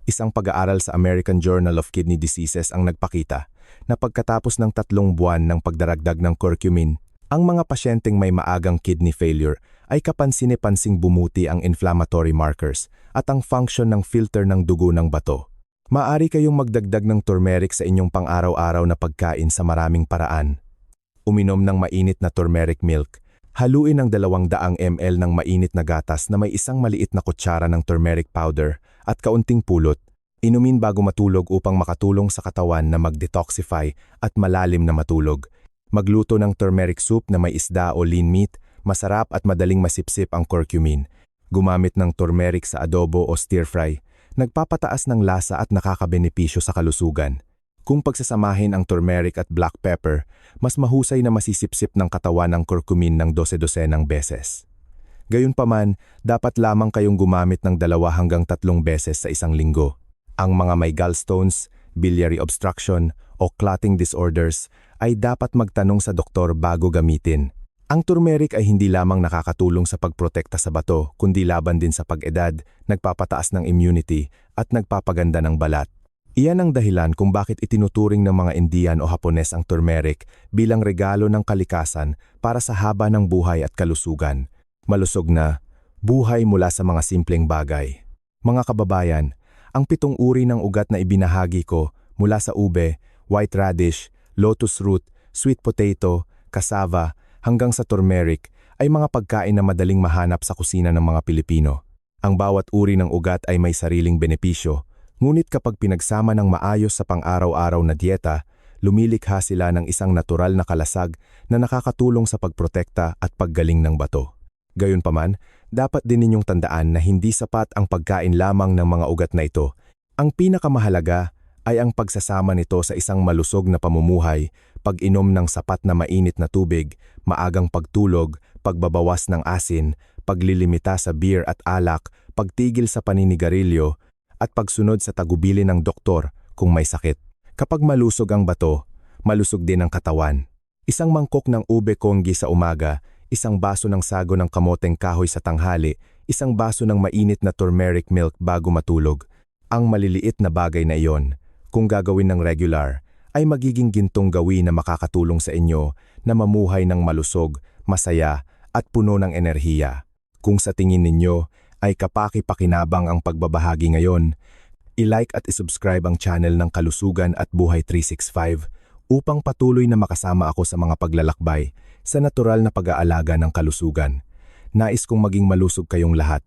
Isang pag-aaral sa American Journal of Kidney Diseases ang nagpakita na pagkatapos ng 3 buwan ng pagdaragdag ng curcumin, ang mga pasyenteng may maagang kidney failure ay kapansin-pansing bumuti ang inflammatory markers at ang function ng filter ng dugo ng bato. Maaari kayong magdagdag ng turmeric sa inyong pang-araw-araw na pagkain sa maraming paraan. Uminom ng mainit na turmeric milk. Haluin ang 200 ml ng mainit na gatas na may isang maliit na kutsara ng turmeric powder at kaunting pulot. Inumin bago matulog upang makatulong sa katawan na mag-detoxify at malalim na matulog. Magluto ng turmeric soup na may isda o lean meat, masarap at madaling masipsip ang curcumin. Gumamit ng turmeric sa adobo o stir-fry. Nagpapataas ng lasa at nakakabenepisyo sa kalusugan. Kung pagsasamahin ang turmeric at black pepper, mas mahusay na masisipsip ng katawan ang curcumin ng 12-dosenang beses. Gayunpaman, dapat lamang kayong gumamit ng 2 hanggang 3 beses sa isang linggo. Ang mga may gallstones, biliary obstruction o clotting disorders ay dapat magtanong sa doktor bago gamitin. Ang turmeric ay hindi lamang nakakatulong sa pagprotekta sa bato, kundi laban din sa pag-edad, nagpapataas ng immunity, at nagpapaganda ng balat. Iyan ang dahilan kung bakit itinuturing ng mga Indian o Hapones ang turmeric bilang regalo ng kalikasan para sa haba ng buhay at kalusugan. Malusog na, buhay mula sa mga simpleng bagay. Mga kababayan, ang 7 uri ng ugat na ibinahagi ko mula sa ube, white radish, lotus root, sweet potato, cassava, hanggang sa turmeric ay mga pagkain na madaling mahanap sa kusina ng mga Pilipino. Ang bawat uri ng ugat ay may sariling benepisyo, ngunit kapag pinagsama ng maayos sa pang-araw-araw na dieta, lumilikha sila ng isang natural na kalasag na nakakatulong sa pagprotekta at paggaling ng bato. Gayunpaman, dapat din ninyong tandaan na hindi sapat ang pagkain lamang ng mga ugat na ito. Ang pinakamahalaga ay ang pagsasama nito sa isang malusog na pamumuhay, pag-inom ng sapat na mainit na tubig, maagang pagtulog, pagbabawas ng asin, paglilimita sa beer at alak, pagtigil sa paninigarilyo, at pagsunod sa tagubilin ng doktor kung may sakit. Kapag malusog ang bato, malusog din ang katawan. Isang mangkok ng ube congee sa umaga, isang baso ng sago ng kamoteng kahoy sa tanghali, isang baso ng mainit na turmeric milk bago matulog. Ang maliliit na bagay na iyon, kung gagawin ng regular, ay magiging gintong gawin na makakatulong sa inyo na mamuhay ng malusog, masaya, at puno ng enerhiya. Kung sa tingin ninyo ay kapaki-pakinabang ang pagbabahagi ngayon, i-like at isubscribe ang channel ng Kalusugan at Buhay 365 upang patuloy na makasama ako sa mga paglalakbay sa natural na pag-aalaga ng kalusugan. Nais kong maging malusog kayong lahat.